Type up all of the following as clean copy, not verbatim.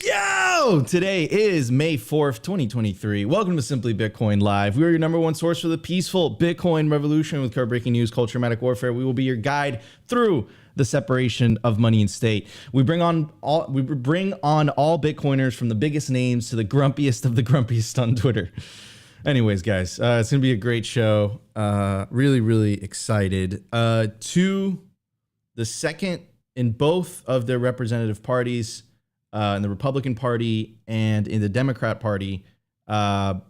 Yo! Today is May 4th, 2023. Welcome to Simply Bitcoin Live. We are your number one source for the peaceful Bitcoin revolution with current breaking news, culture, dramatic warfare. We will be your guide through the separation of money and state. We bring on all Bitcoiners, from the biggest names to the grumpiest of the grumpiest on Twitter. Anyways, guys, it's gonna be a great show. Really excited. To the second in both of their representative parties, in the Republican Party and in the Democrat Party, the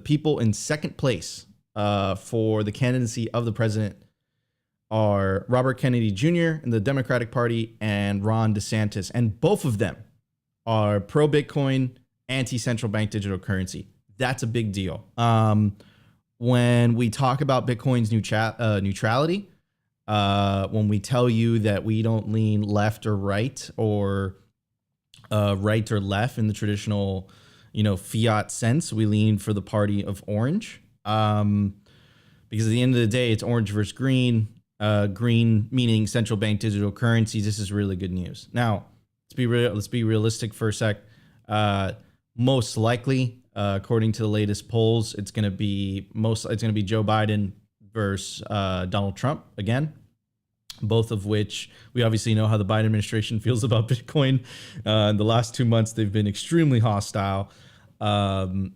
people in second place for the candidacy of the president are Robert Kennedy Jr. in the Democratic Party and Ron DeSantis, and both of them are pro-Bitcoin, anti-central bank digital currency. That's a big deal. When we talk about Bitcoin's neutrality, when we tell you that we don't lean left or right or left in the traditional, fiat sense, we lean for the party of orange. Because at the end of the day, it's orange versus green. Green meaning central bank digital currencies. This is really good news. Now, let's be realistic for a sec. Most likely, according to the latest polls, it's going to be Joe Biden versus Donald Trump again, both of which we obviously know how the Biden administration feels about Bitcoin. In the last 2 months, they've been extremely hostile. In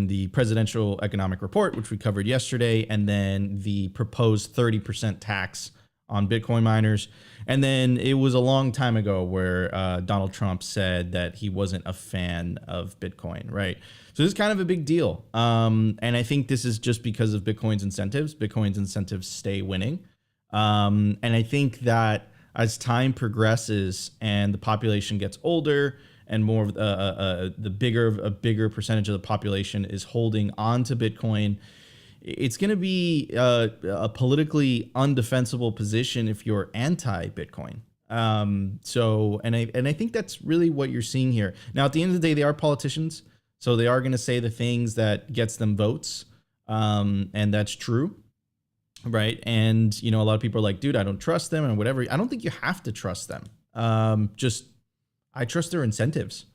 the presidential economic report, which we covered yesterday, and then the proposed 30% tax on Bitcoin miners. And then it was a long time ago where Donald Trump said that he wasn't a fan of Bitcoin, right? So this is kind of a big deal. And I think this is just because of Bitcoin's incentives. Bitcoin's incentives stay winning. And I think that as time progresses and the population gets older and more of a bigger percentage of the population is holding on to Bitcoin, it's going to be a politically undefensible position if you're anti-Bitcoin. I think that's really what you're seeing here. Now, at the end of the day, they are politicians, so they are going to say the things that gets them votes, and that's true, right? And a lot of people are like, dude, I don't trust them and whatever. I don't think you have to trust them. I trust their incentives,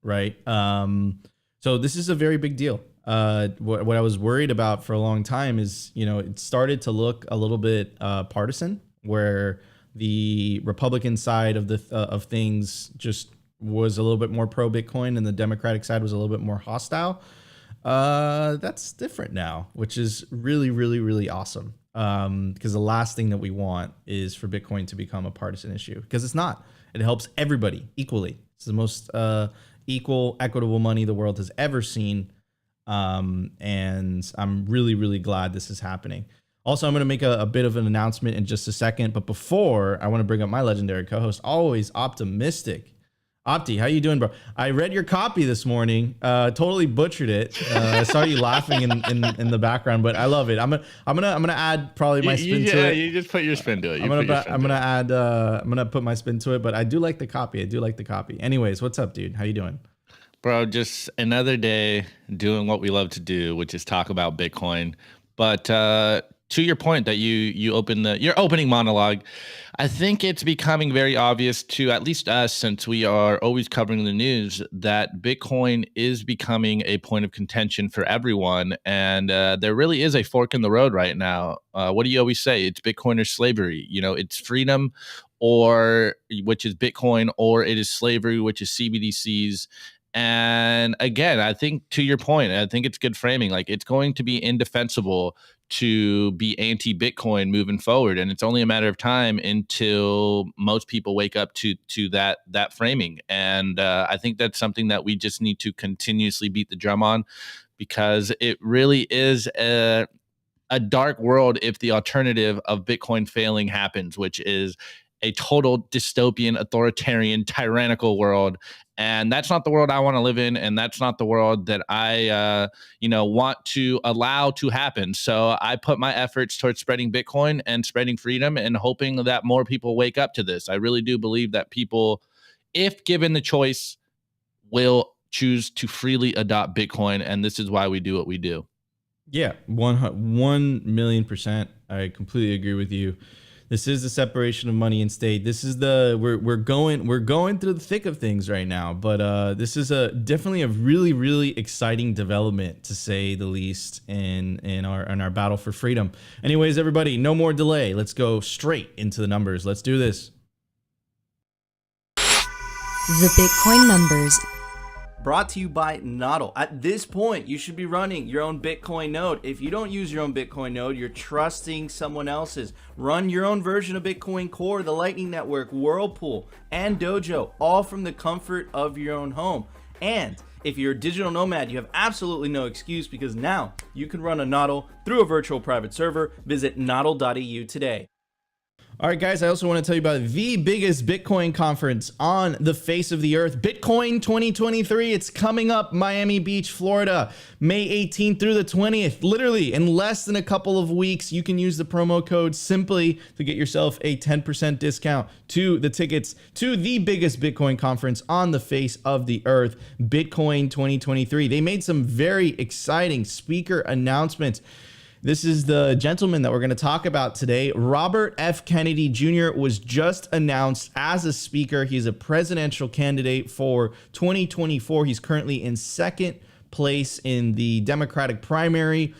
right? So this is a very big deal. What I was worried about for a long time is, it started to look a little bit partisan, where the Republican side of things just was a little bit more pro-Bitcoin and the Democratic side was a little bit more hostile. That's different now, which is really awesome. Because the last thing that we want is for Bitcoin to become a partisan issue, because it's not. It helps everybody equally. It's the most equal, equitable money the world has ever seen. And I'm really glad this is happening. Also, I'm going to make a bit of an announcement in just a second. But before, I want to bring up my legendary co-host, always optimistic. Opti, how you doing, bro? I read your copy this morning. Totally butchered it. I saw you laughing in the background, but I love it. I'm gonna add probably my spin to it. You just put your spin to it. I'm gonna put my spin to it, but I do like the copy. Anyways, what's up, dude? How you doing? Bro, just another day doing what we love to do, which is talk about Bitcoin. But to your point that you opened your opening monologue, I think it's becoming very obvious to at least us, since we are always covering the news, that Bitcoin is becoming a point of contention for everyone. And there really is a fork in the road right now. What do you always say? It's Bitcoin or slavery. It's freedom, which is Bitcoin, or it is slavery, which is CBDCs. And again, I think to your point, I think it's good framing. Like, it's going to be indefensible to be anti-Bitcoin moving forward, and it's only a matter of time until most people wake up to that framing. And I think that's something that we just need to continuously beat the drum on, because it really is a dark world if the alternative of Bitcoin failing happens, which is a total dystopian, authoritarian, tyrannical world. And that's not the world I want to live in. And that's not the world that I, want to allow to happen. So I put my efforts towards spreading Bitcoin and spreading freedom and hoping that more people wake up to this. I really do believe that people, if given the choice, will choose to freely adopt Bitcoin. And this is why we do what we do. Yeah, 1,000,000%. I completely agree with you. This is the separation of money and state. This is the we're going through the thick of things right now. But this is definitely a really exciting development, to say the least, in our battle for freedom. Anyways, everybody, no more delay. Let's go straight into the numbers. Let's do this. The Bitcoin numbers. Brought to you by Nodl. At this point, you should be running your own Bitcoin node. If you don't use your own Bitcoin node, you're trusting someone else's. Run your own version of Bitcoin Core, the Lightning Network, Whirlpool, and Dojo, all from the comfort of your own home. And if you're a digital nomad, you have absolutely no excuse, because now you can run a Nodl through a virtual private server. Visit nodl.eu today. All right, guys, I also want to tell you about the biggest Bitcoin conference on the face of the earth, Bitcoin 2023. It's coming up, Miami Beach, Florida, May 18th through the 20th. Literally, in less than a couple of weeks, you can use the promo code SIMPLY to get yourself a 10% discount to the tickets to the biggest Bitcoin conference on the face of the earth, Bitcoin 2023. They made some very exciting speaker announcements. This is the gentleman that we're going to talk about today. Robert F. Kennedy Jr. was just announced as a speaker. He's a presidential candidate for 2024. He's currently in second place in the Democratic primary.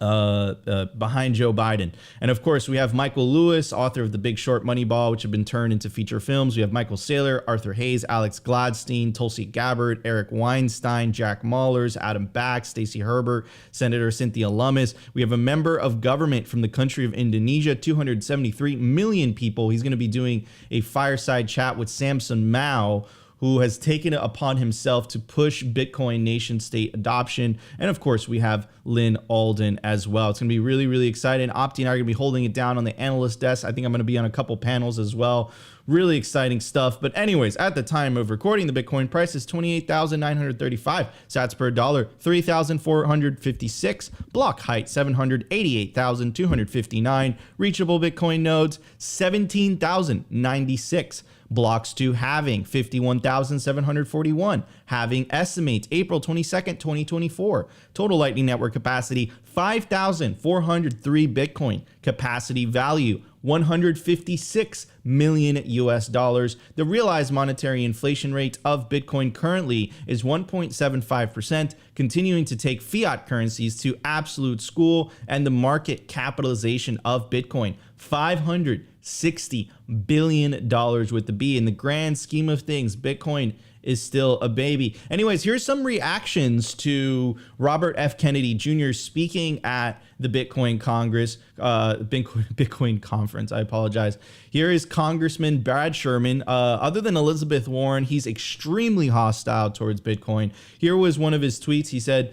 Behind Joe Biden. And of course, we have Michael Lewis, author of The Big Short, Moneyball, which have been turned into feature films. We have Michael Saylor, Arthur Hayes, Alex Gladstein, Tulsi Gabbard, Eric Weinstein, Jack Mallers, Adam Back, Stacey Herbert, Senator Cynthia Lummis. We have a member of government from the country of Indonesia, 273 million people. He's going to be doing a fireside chat with Samson Mao, who has taken it upon himself to push Bitcoin nation state adoption. And of course, we have Lynn Alden as well. It's gonna be really exciting. Opti and I are gonna be holding it down on the analyst desk. I think I'm gonna be on a couple panels as well. Really exciting stuff. But anyways, at the time of recording, the Bitcoin price is 28,935 sats per dollar, 3,456. Block height, 788,259. Reachable Bitcoin nodes, 17,096. Blocks to halving, 51,741. Halving estimates April 22nd, 2024. Total Lightning Network capacity, 5,403 Bitcoin. Capacity value, $156 million US dollars. The realized monetary inflation rate of Bitcoin currently is 1.75%, continuing to take fiat currencies to absolute school, and the market capitalization of Bitcoin, $560 billion with the B. In the grand scheme of things, Bitcoin is still a baby. Anyways, here's some reactions to Robert F. Kennedy Jr. speaking at the Bitcoin Congress, Bitcoin conference. I apologize. Here is Congressman Brad Sherman. Other than Elizabeth Warren, he's extremely hostile towards Bitcoin. Here was one of his tweets. He said,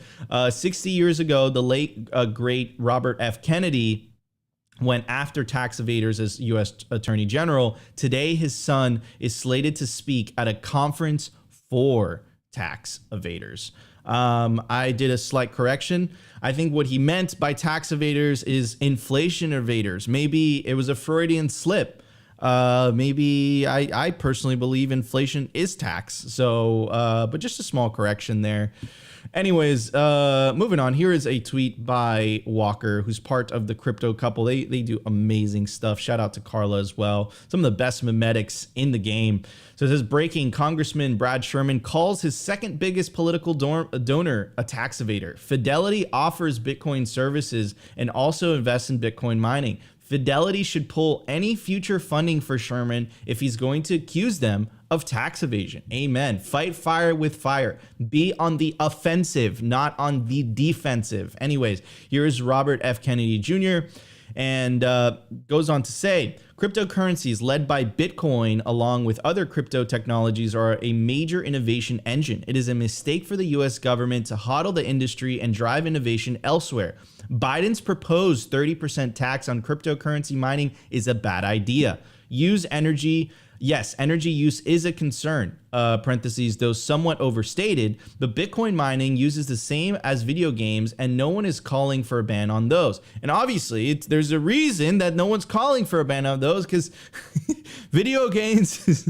60 years ago, the late, great Robert F. Kennedy went after tax evaders as U.S. Attorney General. Today, his son is slated to speak at a conference for tax evaders. I did a slight correction. I think what he meant by tax evaders is inflation evaders. Maybe it was a Freudian slip. Maybe I personally believe inflation is tax. So, but just a small correction there. Anyways, moving on. Here is a tweet by Walker, who's part of the crypto couple. They do amazing stuff. Shout out to Carla as well. Some of the best memetics in the game. So it says, breaking, Congressman Brad Sherman calls his second biggest political donor a tax evader. Fidelity offers Bitcoin services and also invests in Bitcoin mining. Fidelity should pull any future funding for Sherman if he's going to accuse them of tax evasion. Amen. Fight fire with fire. Be on the offensive, not on the defensive. Anyways, here's Robert F. Kennedy Jr. and goes on to say, cryptocurrencies led by Bitcoin along with other crypto technologies are a major innovation engine. It is a mistake for the US government to hodl the industry and drive innovation elsewhere. Biden's proposed 30% tax on cryptocurrency mining is a bad idea. Use energy. Yes, energy use is a concern, parentheses, though somewhat overstated, but Bitcoin mining uses the same as video games and no one is calling for a ban on those. And obviously, there's a reason that no one's calling for a ban on those, because video games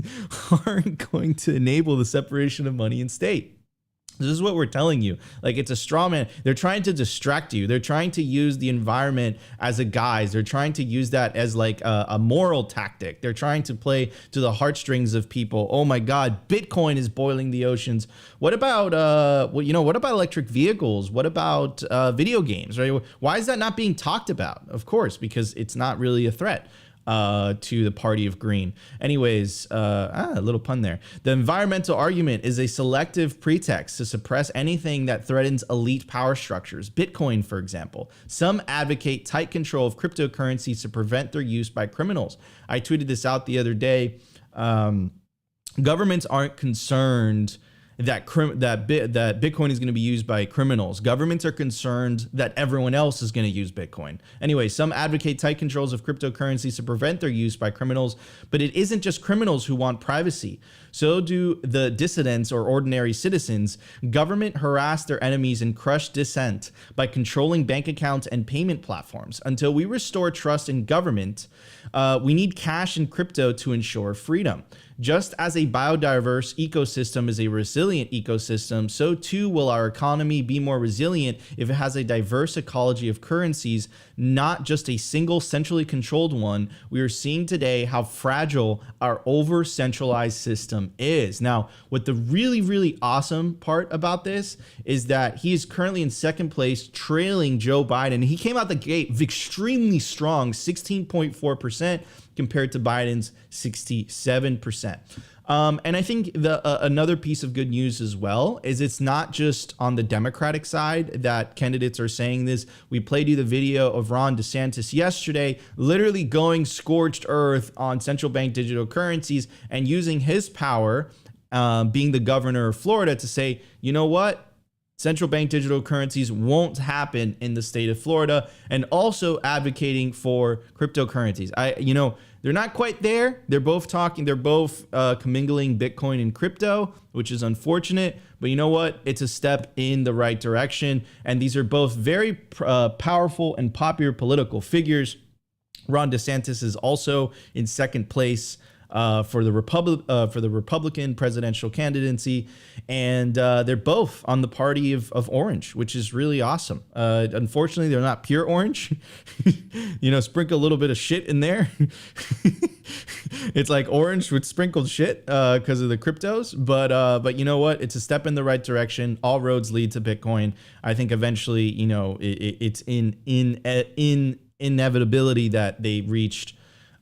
aren't going to enable the separation of money and state. This is what we're telling you. Like, it's a straw man. They're trying to distract you. They're trying to use the environment as a guise. They're trying to use that as like a moral tactic. They're trying to play to the heartstrings of people. Oh my God, Bitcoin is boiling the oceans. What about what about electric vehicles? What about video games? Right? Why is that not being talked about? Of course, because it's not really a threat to the party of green. Anyways, a little pun there. The environmental argument is a selective pretext to suppress anything that threatens elite power structures. Bitcoin, for example. Some advocate tight control of cryptocurrencies to prevent their use by criminals. I tweeted this out the other day. Governments aren't concerned that Bitcoin is going to be used by criminals. Governments are concerned that everyone else is going to use Bitcoin. Anyway, some advocate tight controls of cryptocurrencies to prevent their use by criminals, but it isn't just criminals who want privacy. So do the dissidents or ordinary citizens. Government harass their enemies and crush dissent by controlling bank accounts and payment platforms. Until we restore trust in government, we need cash and crypto to ensure freedom. Just as a biodiverse ecosystem is a resilient ecosystem, so too will our economy be more resilient if it has a diverse ecology of currencies, not just a single centrally controlled one. We are seeing today how fragile our over-centralized system is. Now, what the really, really awesome part about this is that he is currently in second place, trailing Joe Biden. He came out the gate extremely strong, 16.4%. compared to Biden's 67%. And I think another piece of good news as well is it's not just on the Democratic side that candidates are saying this. We played you the video of Ron DeSantis yesterday, literally going scorched earth on central bank digital currencies and using his power, being the governor of Florida, to say, you know what? Central bank digital currencies won't happen in the state of Florida, and also advocating for cryptocurrencies. They're not quite there. They're both commingling Bitcoin and crypto, which is unfortunate. But you know what? It's a step in the right direction. And these are both very powerful and popular political figures. Ron DeSantis is also in second place for the Republican presidential candidacy, and they're both on the party of orange, which is really awesome. Unfortunately, they're not pure orange. Sprinkle a little bit of shit in there. It's like orange with sprinkled shit because of the cryptos, but you know what? It's a step in the right direction. All roads lead to Bitcoin. I think eventually, it's in inevitability that they reached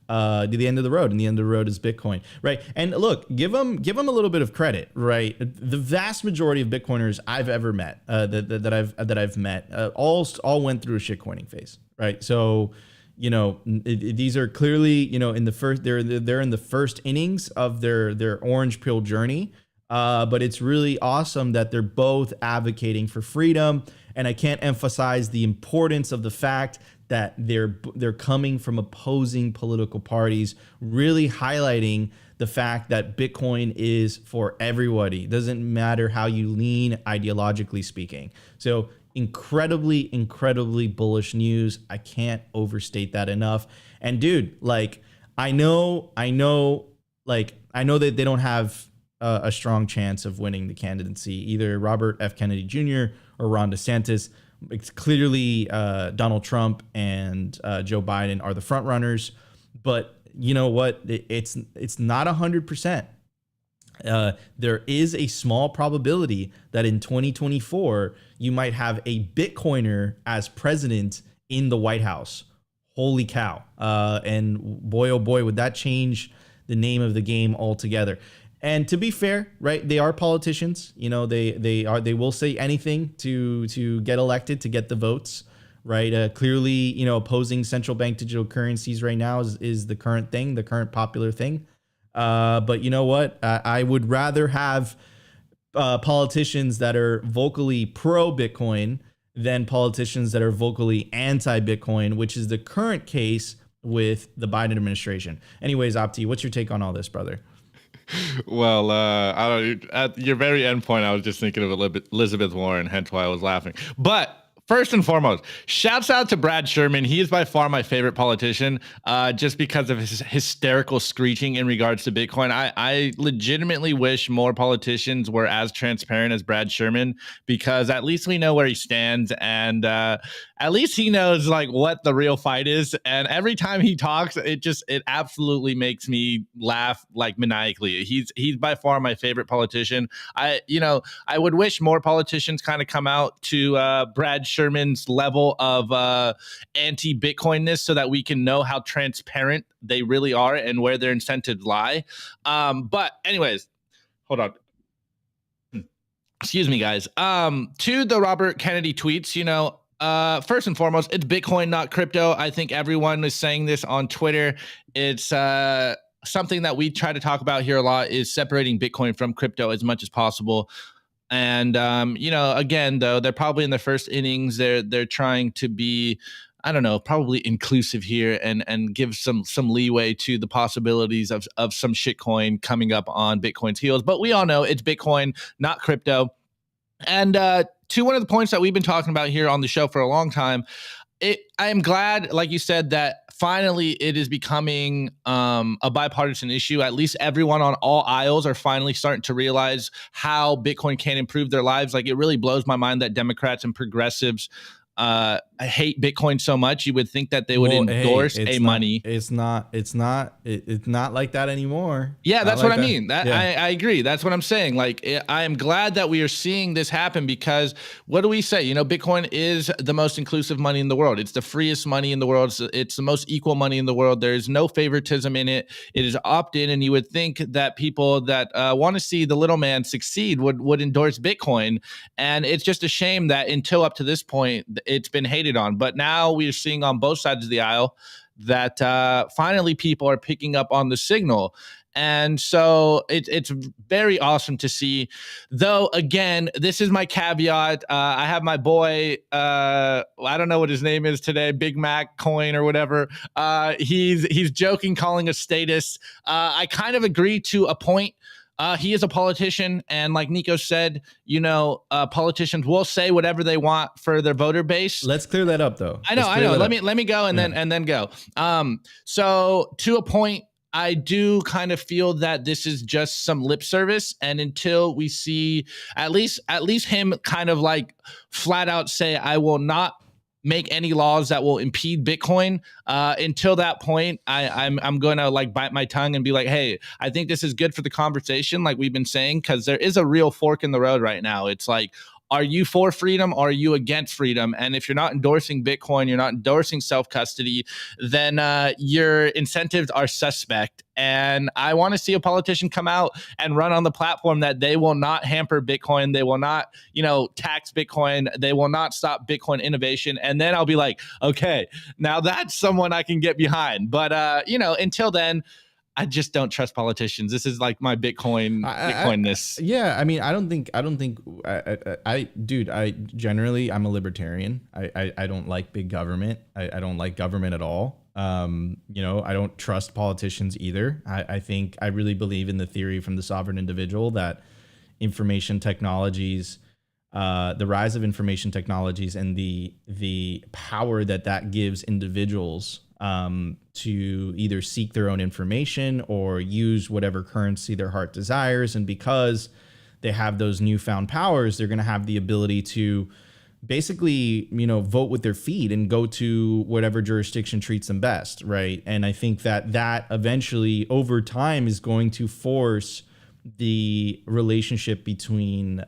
to the end of the road, and the end of the road is Bitcoin, right? And look, give them a little bit of credit, right? The vast majority of Bitcoiners I've ever met, that I've met, all went through a shitcoining phase, right? So, these are clearly, in the first, they're in the first innings of their orange pill journey. But it's really awesome that they're both advocating for freedom, and I can't emphasize the importance of the fact that they're coming from opposing political parties, really highlighting the fact that Bitcoin is for everybody. It doesn't matter how you lean ideologically speaking. So incredibly, incredibly bullish news. I can't overstate that enough. And dude, I know that they don't have a strong chance of winning the candidacy, either Robert F. Kennedy Jr. or Ron DeSantis. It's clearly Donald Trump and Joe Biden are the front runners, but you know what? It's not 100%. There is a small probability that in 2024 you might have a Bitcoiner as president in the White House. Holy cow! And boy, oh boy, would that change the name of the game altogether. And to be fair, right, they are politicians. They will say anything to get elected, to get the votes, right? Clearly, opposing central bank digital currencies right now is the current thing, the current popular thing. But you know what? I would rather have politicians that are vocally pro Bitcoin than politicians that are vocally anti Bitcoin, which is the current case with the Biden administration. Anyways, Opti, what's your take on all this, brother? Well, at your very end point, I was just thinking of Elizabeth Warren, hence why I was laughing. But First and foremost, shouts out to Brad Sherman. He is by far my favorite politician, just because of his hysterical screeching in regards to Bitcoin. I legitimately wish more politicians were as transparent as Brad Sherman, because at least we know where he stands, and at least he knows like what the real fight is. And every time he talks, it absolutely makes me laugh like maniacally. He's by far my favorite politician. I would wish more politicians kind of come out to Brad Sherman's level of anti-Bitcoinness, so that we can know how transparent they really are and where their incentives lie. But anyways, hold on. Excuse me, guys. To the Robert Kennedy tweets, first and foremost, it's Bitcoin, not crypto. I think everyone is saying this on Twitter. It's something that we try to talk about here a lot, is separating Bitcoin from crypto as much as possible. And again, though, they're probably in the first innings. They're trying to be, I don't know, probably inclusive here and give some leeway to the possibilities of some shitcoin coming up on Bitcoin's heels. But we all know it's Bitcoin, not crypto. And to one of the points that we've been talking about here on the show for a long time, I am glad, like you said, that finally it is becoming a bipartisan issue. At least everyone on all aisles are finally starting to realize how Bitcoin can improve their lives. Like, it really blows my mind that Democrats and progressives hate Bitcoin so much. You would think that they would endorse money. It's not like that anymore. Yeah, that's what I mean. I agree. That's what I'm saying. Like, I am glad that we are seeing this happen, because what do we say? Bitcoin is the most inclusive money in the world. It's the freest money in the world. It's the most equal money in the world. There's no favoritism in it. It is opt-in, and you would think that people that want to see the little man succeed would endorse Bitcoin. And it's just a shame that until up to this point, it's been hated on. But now we are seeing on both sides of the aisle that finally people are picking up on the signal. And so it's very awesome to see. Though, again, this is my caveat. I have my boy, I don't know what his name is today, Big Mac Coin or whatever. He's joking, calling us status. I kind of agree to a point. He is a politician, and like Nico said, politicians will say whatever they want for their voter base. Let's clear that up, though. I know. Let me go and then go. So to a point, I do kind of feel that this is just some lip service, and until we see at least him kind of like flat out say, I will not make any laws that will impede Bitcoin. Until that point, I'm going to like bite my tongue and be like, hey, I think this is good for the conversation, like we've been saying, because there is a real fork in the road right now. It's like, are you for freedom or are you against freedom? And if you're not endorsing Bitcoin, you're not endorsing self-custody, then your incentives are suspect. And I want to see a politician come out and run on the platform that they will not hamper Bitcoin. They will not, tax Bitcoin. They will not stop Bitcoin innovation. And then I'll be like, okay, now that's someone I can get behind. But, until then, I just don't trust politicians. This is like my Bitcoinness. Yeah, I mean, I don't think. I generally, I'm a libertarian. I don't like big government. I don't like government at all. I don't trust politicians either. I think I really believe in the theory from the sovereign individual that information technologies, the rise of information technologies, and the power that gives individuals to either seek their own information or use whatever currency their heart desires. And because they have those newfound powers, they're going to have the ability to basically, vote with their feet and go to whatever jurisdiction treats them best. Right. And I think that eventually over time is going to force the relationship between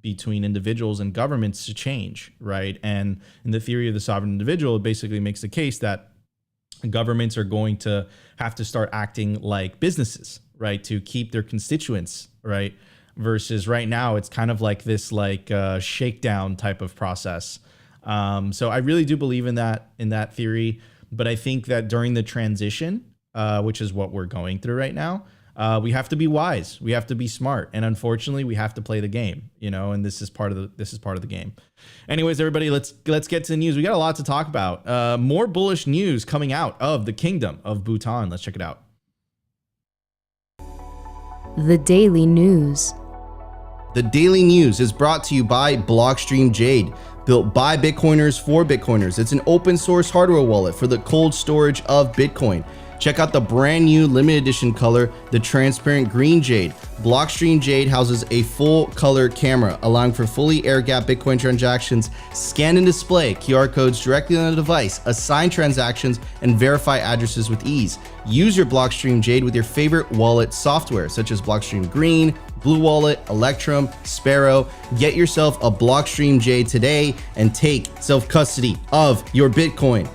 individuals and governments to change, right? And in the theory of the sovereign individual, it basically makes the case that governments are going to have to start acting like businesses, right, to keep their constituents, right? Versus right now, it's kind of like this shakedown type of process. So I really do believe in that theory, but I think that during the transition, which is what we're going through right now, we have to be wise. We have to be smart, and unfortunately, we have to play the game. And this is part of the game. Anyways, everybody, let's get to the news. We got a lot to talk about. More bullish news coming out of the Kingdom of Bhutan. Let's check it out. The Daily News. The daily news is brought to you by Blockstream Jade, built by Bitcoiners for Bitcoiners. It's an open source hardware wallet for the cold storage of Bitcoin. Check out the brand new limited edition color, the transparent green Jade. Blockstream Jade houses a full color camera, allowing for fully air-gapped Bitcoin transactions, scan and display QR codes directly on the device, assign transactions, and verify addresses with ease. Use your Blockstream Jade with your favorite wallet software, such as Blockstream Green, Blue Wallet, Electrum, Sparrow. Get yourself a Blockstream Jade today and take self-custody of your Bitcoin.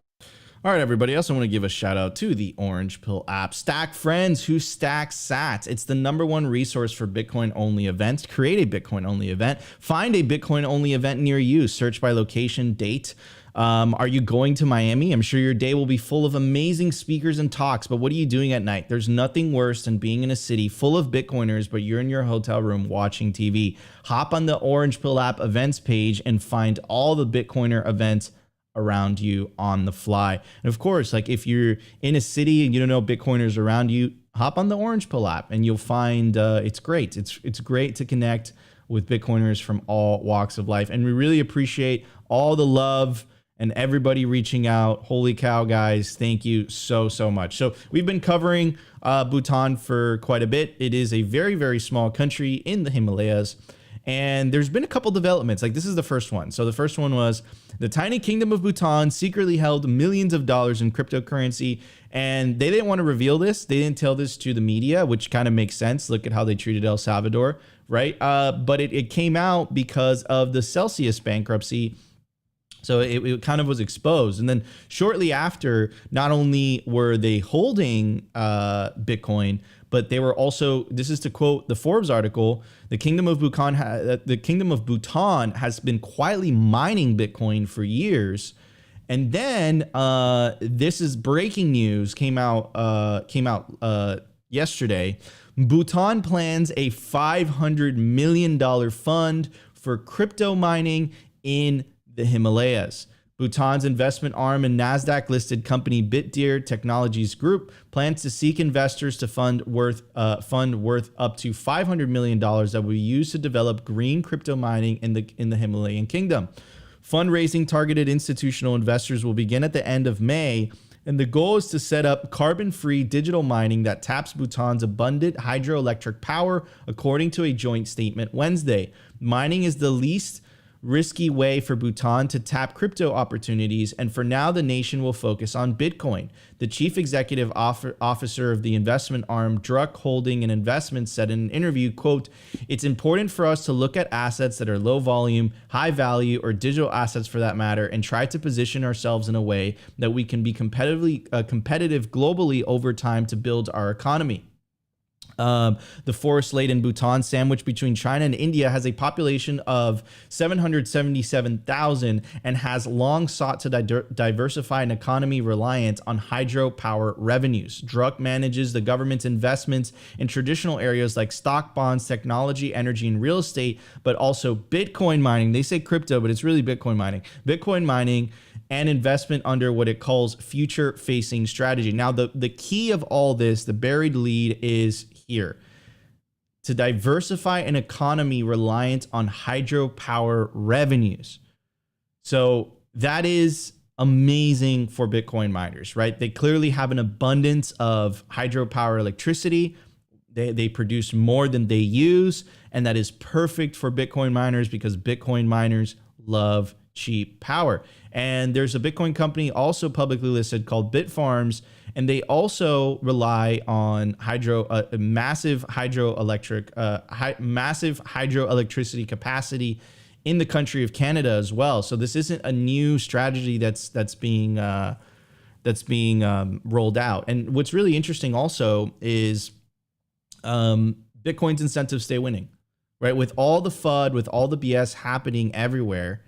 All right, everybody. I also want to give a shout out to the Orange Pill app. Stack friends who stack sats. It's the #1 resource for Bitcoin only events. Create a Bitcoin only event. Find a Bitcoin only event near you. Search by location, date. Are you going to Miami? I'm sure your day will be full of amazing speakers and talks, but what are you doing at night? There's nothing worse than being in a city full of Bitcoiners, but you're in your hotel room watching TV. Hop on the Orange Pill app events page and find all the Bitcoiner events around you on the fly. And of course, like if you're in a city and you don't know Bitcoiners around you, hop on the Orange Pill app and you'll find it's great. It's great to connect with Bitcoiners from all walks of life. And we really appreciate all the love and everybody reaching out. Holy cow, guys. Thank you so much. So we've been covering Bhutan for quite a bit. It is a very, very small country in the Himalayas. And there's been a couple developments. Like this is the first one. So the first one was the tiny kingdom of Bhutan secretly held millions of dollars in cryptocurrency. And they didn't want to reveal this. They didn't tell this to the media, which kind of makes sense. Look at how they treated El Salvador, right? But it came out because of the Celsius bankruptcy. So it kind of was exposed. And then shortly after, not only were they holding Bitcoin, but they were also, this is to quote the Forbes article, the Kingdom of Bhutan has been quietly mining Bitcoin for years. And then this is breaking news, came out yesterday. Bhutan plans a $500 million fund for crypto mining in the Himalayas. Bhutan's investment arm and NASDAQ-listed company Bitdeer Technologies Group plans to seek investors to fund worth up to $500 million that will be used to develop green crypto mining in the Himalayan kingdom. Fundraising targeted institutional investors will begin at the end of May, and the goal is to set up carbon-free digital mining that taps Bhutan's abundant hydroelectric power, according to a joint statement Wednesday. Mining is the least risky way for Bhutan to tap crypto opportunities, and for now the nation will focus on Bitcoin. The chief executive officer of the investment arm Druk Holding and Investments said in an interview, quote, "It's important for us to look at assets that are low volume, high value, or digital assets for that matter, and try to position ourselves in a way that we can be competitive globally over time to build our economy." The forest-laden Bhutan, sandwiched between China and India, has a population of 777,000 and has long sought to diversify an economy reliant on hydropower revenues. Druk manages the government's investments in traditional areas like stock, bonds, technology, energy, and real estate, but also Bitcoin mining. They say crypto, but it's really Bitcoin mining. Bitcoin mining and investment under what it calls future-facing strategy. Now, the key of all this, the buried lead, is here: to diversify an economy reliant on hydropower revenues. So that is amazing for Bitcoin miners, right? They clearly have an abundance of hydropower electricity. They produce more than they use, and that is perfect for Bitcoin miners because Bitcoin miners love cheap power. And there's a Bitcoin company also publicly listed called Bitfarms, and they also rely on massive hydroelectricity capacity in the country of Canada as well. So this isn't a new strategy that's being rolled out. And what's really interesting also is Bitcoin's incentives stay winning, right? With all the FUD, with all the BS happening everywhere,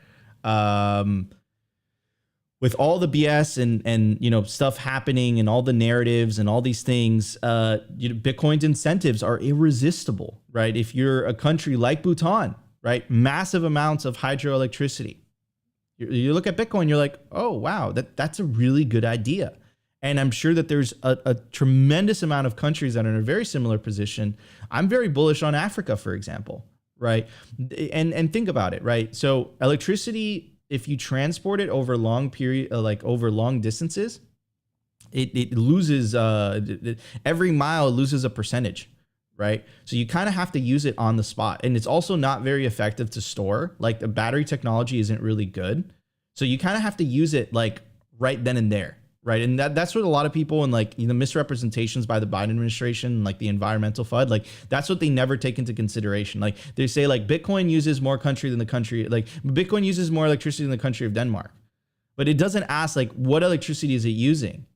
with all the BS and stuff happening and all the narratives and all these things, Bitcoin's incentives are irresistible, right? If you're a country like Bhutan, right, massive amounts of hydroelectricity, you look at Bitcoin, you're like, oh wow, that's a really good idea. And I'm sure that there's a tremendous amount of countries that are in a very similar position. I'm very bullish on Africa, for example, right? And think about it, right? So electricity, if you transport it over long period, like over long distances, it loses every mile it loses a percentage, right? So you kind of have to use it on the spot, and it's also not very effective to store. Like the battery technology isn't really good, so you kind of have to use it like right then and there, right? And that's what a lot of people, and like, you know, misrepresentations by the Biden administration, like the environmental FUD, like that's what they never take into consideration. Like they say like Bitcoin uses more country than the country, like Bitcoin uses more electricity than the country of Denmark, but it doesn't ask like what electricity is it using,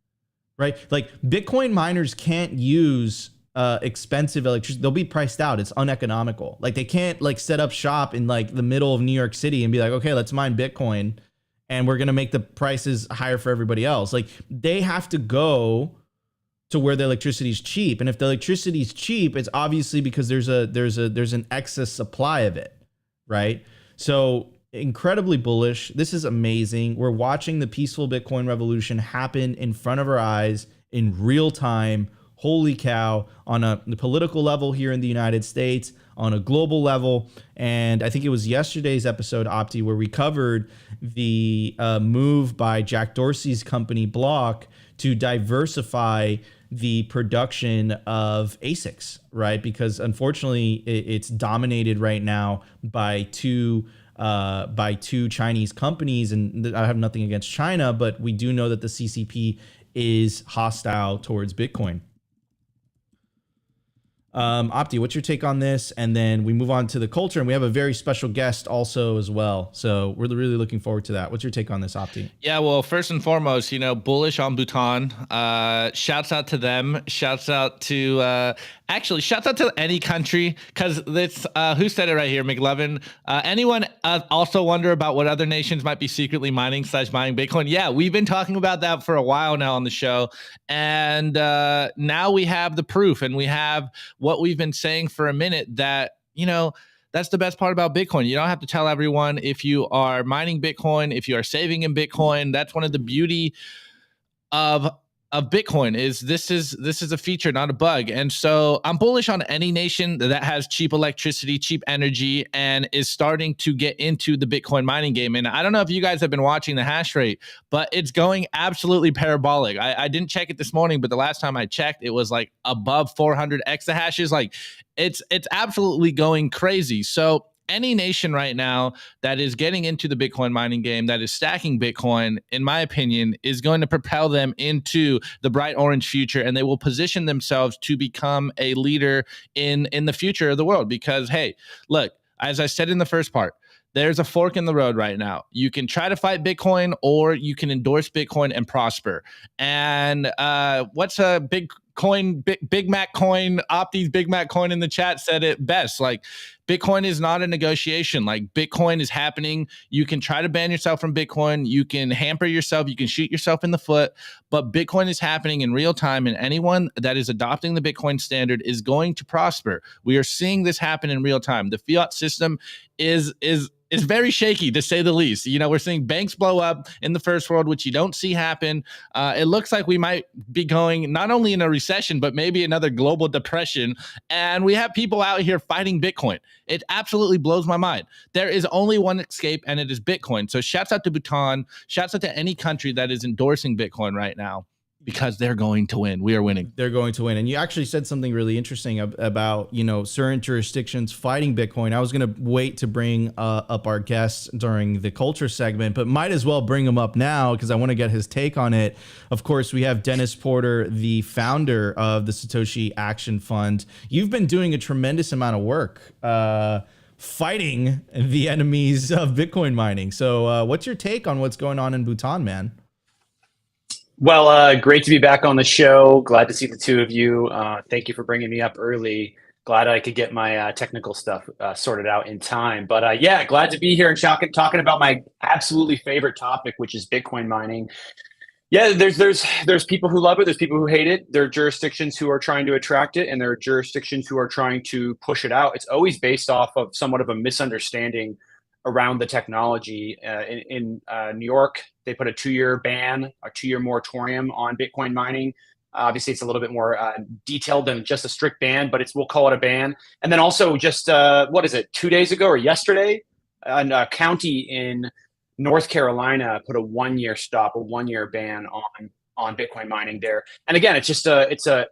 right? Like Bitcoin miners can't use expensive electricity. They'll be priced out. It's uneconomical. Like they can't like set up shop in like the middle of New York City and be like, okay, let's mine Bitcoin and we're going to make the prices higher for everybody else. Like they have to go to where the electricity is cheap. And if the electricity is cheap, it's obviously because there's an excess supply of it, right? So incredibly bullish. This is amazing. We're watching the peaceful Bitcoin revolution happen in front of our eyes in real time. Holy cow, on a political level here in the United States, on a global level. And I think it was yesterday's episode, Opti, where we covered the move by Jack Dorsey's company Block to diversify the production of ASICs, right? Because unfortunately, it's dominated right now by two Chinese companies. And I have nothing against China, but we do know that the CCP is hostile towards Bitcoin. Opti, what's your take on this? And then we move on to the culture, and we have a very special guest also as well. So we're really looking forward to that. What's your take on this, Opti? Yeah, well, first and foremost, you know, bullish on Bhutan. Shouts out to them. Shouts out to shouts out to any country, because it's who said it right here, McLovin. Anyone also wonder about what other nations might be secretly mining/buying Bitcoin? Yeah, we've been talking about that for a while now on the show, and now we have the proof, and we have what we've been saying for a minute, that, you know, that's the best part about Bitcoin. You don't have to tell everyone if you are mining Bitcoin, if you are saving in Bitcoin. That's one of the beauty of Bitcoin, is this is a feature, not a bug. And so I'm bullish on any nation that has cheap electricity, cheap energy, and is starting to get into the Bitcoin mining game. And I don't know if you guys have been watching the hash rate, but it's going absolutely parabolic. I didn't check it this morning, but the last time I checked, it was like above 400 exahashes. Like it's absolutely going crazy. So any nation right now that is getting into the Bitcoin mining game, that is stacking Bitcoin, in my opinion, is going to propel them into the bright orange future, and they will position themselves to become a leader in the future of the world. Because, hey, look, as I said in the first part, there's a fork in the road right now. You can try to fight Bitcoin, or you can endorse Bitcoin and prosper. And what's a big coin, Big Mac coin, Opti's Big Mac coin in the chat said it best. Like, Bitcoin is not a negotiation. Like, Bitcoin is happening. You can try to ban yourself from Bitcoin. You can hamper yourself. You can shoot yourself in the foot. But Bitcoin is happening in real time, and anyone that is adopting the Bitcoin standard is going to prosper. We are seeing this happen in real time. The fiat system is very shaky, to say the least. You know, we're seeing banks blow up in the first world, which you don't see happen. It looks like we might be going not only in a recession, but maybe another global depression. And we have people out here fighting Bitcoin. It absolutely blows my mind. There is only one escape, and it is Bitcoin. So shouts out to Bhutan. Shouts out to any country that is endorsing Bitcoin right now, because they're going to win. We are winning. They're going to win. And you actually said something really interesting about, you know, certain jurisdictions fighting Bitcoin. I was going to wait to bring up our guests during the culture segment, but might as well bring him up now because I want to get his take on it. Of course, we have Dennis Porter, the founder of the Satoshi Action Fund. You've been doing a tremendous amount of work fighting the enemies of Bitcoin mining. So what's your take on what's going on in Bhutan, man? Well, great to be back on the show. Glad to see the two of you. Thank you for bringing me up early. Glad I could get my technical stuff sorted out in time. But yeah, glad to be here and talking about my absolutely favorite topic, which is Bitcoin mining. Yeah, there's people who love it. There's people who hate it. There are jurisdictions who are trying to attract it, and there are jurisdictions who are trying to push it out. It's always based off of somewhat of a misunderstanding around the technology. In New York, they put a 2-year ban, a 2-year moratorium on Bitcoin mining. Obviously, it's a little bit more detailed than just a strict ban, but we'll call it a ban. And then also just, 2 days ago or yesterday, a county in North Carolina put a 1-year stop, a 1-year ban on Bitcoin mining there. And again, it's just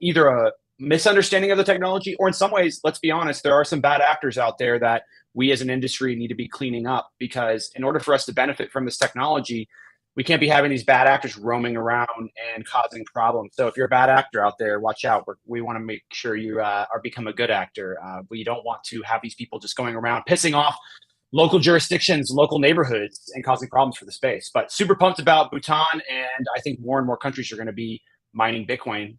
either a misunderstanding of the technology, or in some ways, let's be honest, there are some bad actors out there that we as an industry need to be cleaning up, because in order for us to benefit from this technology, we can't be having these bad actors roaming around and causing problems. So if you're a bad actor out there, watch out. We want to make sure you become a good actor. We don't want to have these people just going around pissing off local jurisdictions, local neighborhoods, and causing problems for the space. But super pumped about Bhutan, and I think more and more countries are going to be mining Bitcoin.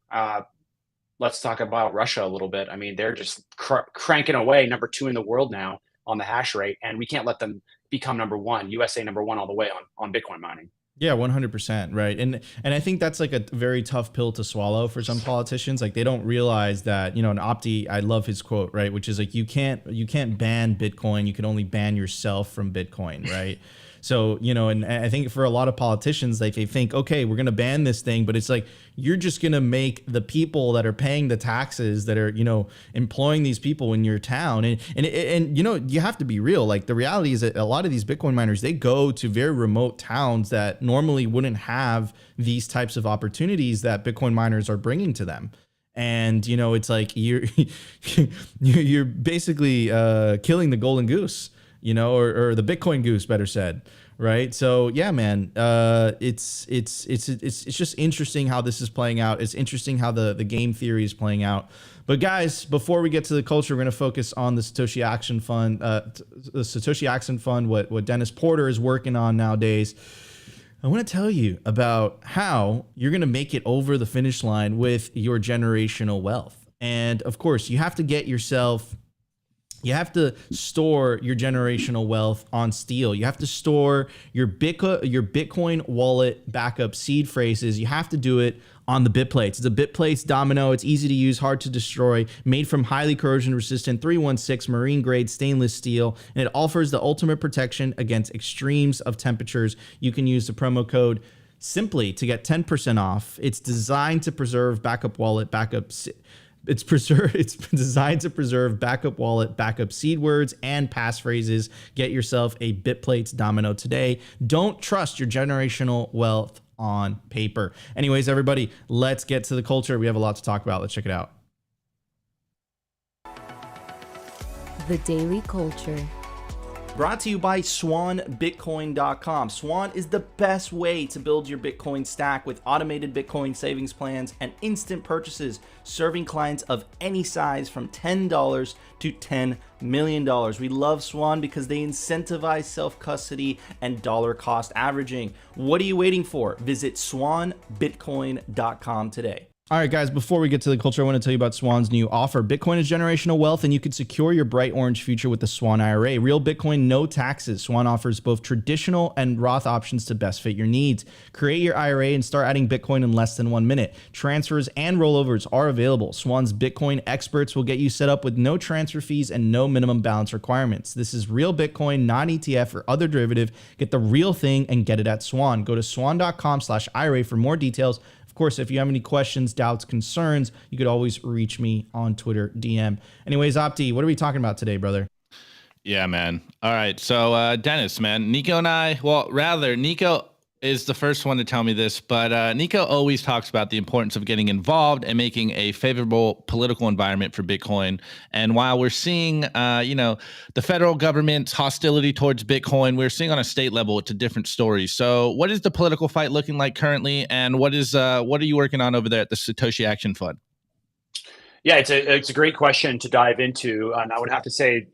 Let's talk about Russia a little bit. I mean, they're just cranking away, number 2 in the world now on the hash rate, and we can't let them become number 1, USA number 1 all the way on Bitcoin mining. Yeah, 100%. Right. And I think that's like a very tough pill to swallow for some politicians. Like, they don't realize that, and Opti, I love his quote, right? Which is like, you can't ban Bitcoin. You can only ban yourself from Bitcoin. Right. So, and I think for a lot of politicians, like, they think, okay, we're going to ban this thing, but it's like, you're just going to make the people that are paying the taxes, that are, employing these people in your town. And you have to be real. Like, the reality is that a lot of these Bitcoin miners, they go to very remote towns that normally wouldn't have these types of opportunities that Bitcoin miners are bringing to them. And, it's like you're basically killing the golden goose, or the Bitcoin goose, better said. Right. So, yeah, man, it's just interesting how this is playing out. It's interesting how the game theory is playing out. But guys, before we get to the culture, we're going to focus on the Satoshi Action Fund, what Dennis Porter is working on nowadays. I want to tell you about how you're going to make it over the finish line with your generational wealth. And of course, you have to store your generational wealth on steel. You have to store your Bitcoin wallet backup seed phrases. You have to do it on the BitPlates. It's a BitPlates domino. It's easy to use, hard to destroy, made from highly corrosion resistant 316 marine grade stainless steel, and it offers the ultimate protection against extremes of temperatures. You can use the promo code SIMPLY to get 10% off. It's designed to preserve backup wallet It's designed to preserve backup wallet, backup seed words, and passphrase. Get yourself a BitPlates domino today. Don't trust your generational wealth on paper. Anyways, everybody, let's get to the culture. We have a lot to talk about. Let's check it out. The Daily Culture. Brought to you by SwanBitcoin.com. Swan is the best way to build your Bitcoin stack with automated Bitcoin savings plans and instant purchases, serving clients of any size from $10 to $10 million. We love Swan because they incentivize self-custody and dollar cost averaging. What are you waiting for? Visit SwanBitcoin.com today. All right, guys, before we get to the culture, I want to tell you about Swan's new offer. Bitcoin is generational wealth, and you can secure your bright orange future with the Swan IRA. Real Bitcoin, no taxes. Swan offers both traditional and Roth options to best fit your needs. Create your IRA and start adding Bitcoin in less than 1 minute. Transfers and rollovers are available. Swan's Bitcoin experts will get you set up with no transfer fees and no minimum balance requirements. This is real Bitcoin, not ETF or other derivative. Get the real thing and get it at Swan. Go to swan.com/IRA for more details. Of course, if you have any questions, doubts, concerns, you could always reach me on Twitter DM. Anyways, Opti, what are we talking about today, brother? Yeah, man. All right. So, Dennis, man, Nico is the first one to tell me this, but Nico always talks about the importance of getting involved and making a favorable political environment for Bitcoin. And while we're seeing, the federal government's hostility towards Bitcoin, we're seeing on a state level, it's a different story. So what is the political fight looking like currently? And what are you working on over there at the Satoshi Action Fund? Yeah, it's a great question to dive into. And I would have to say,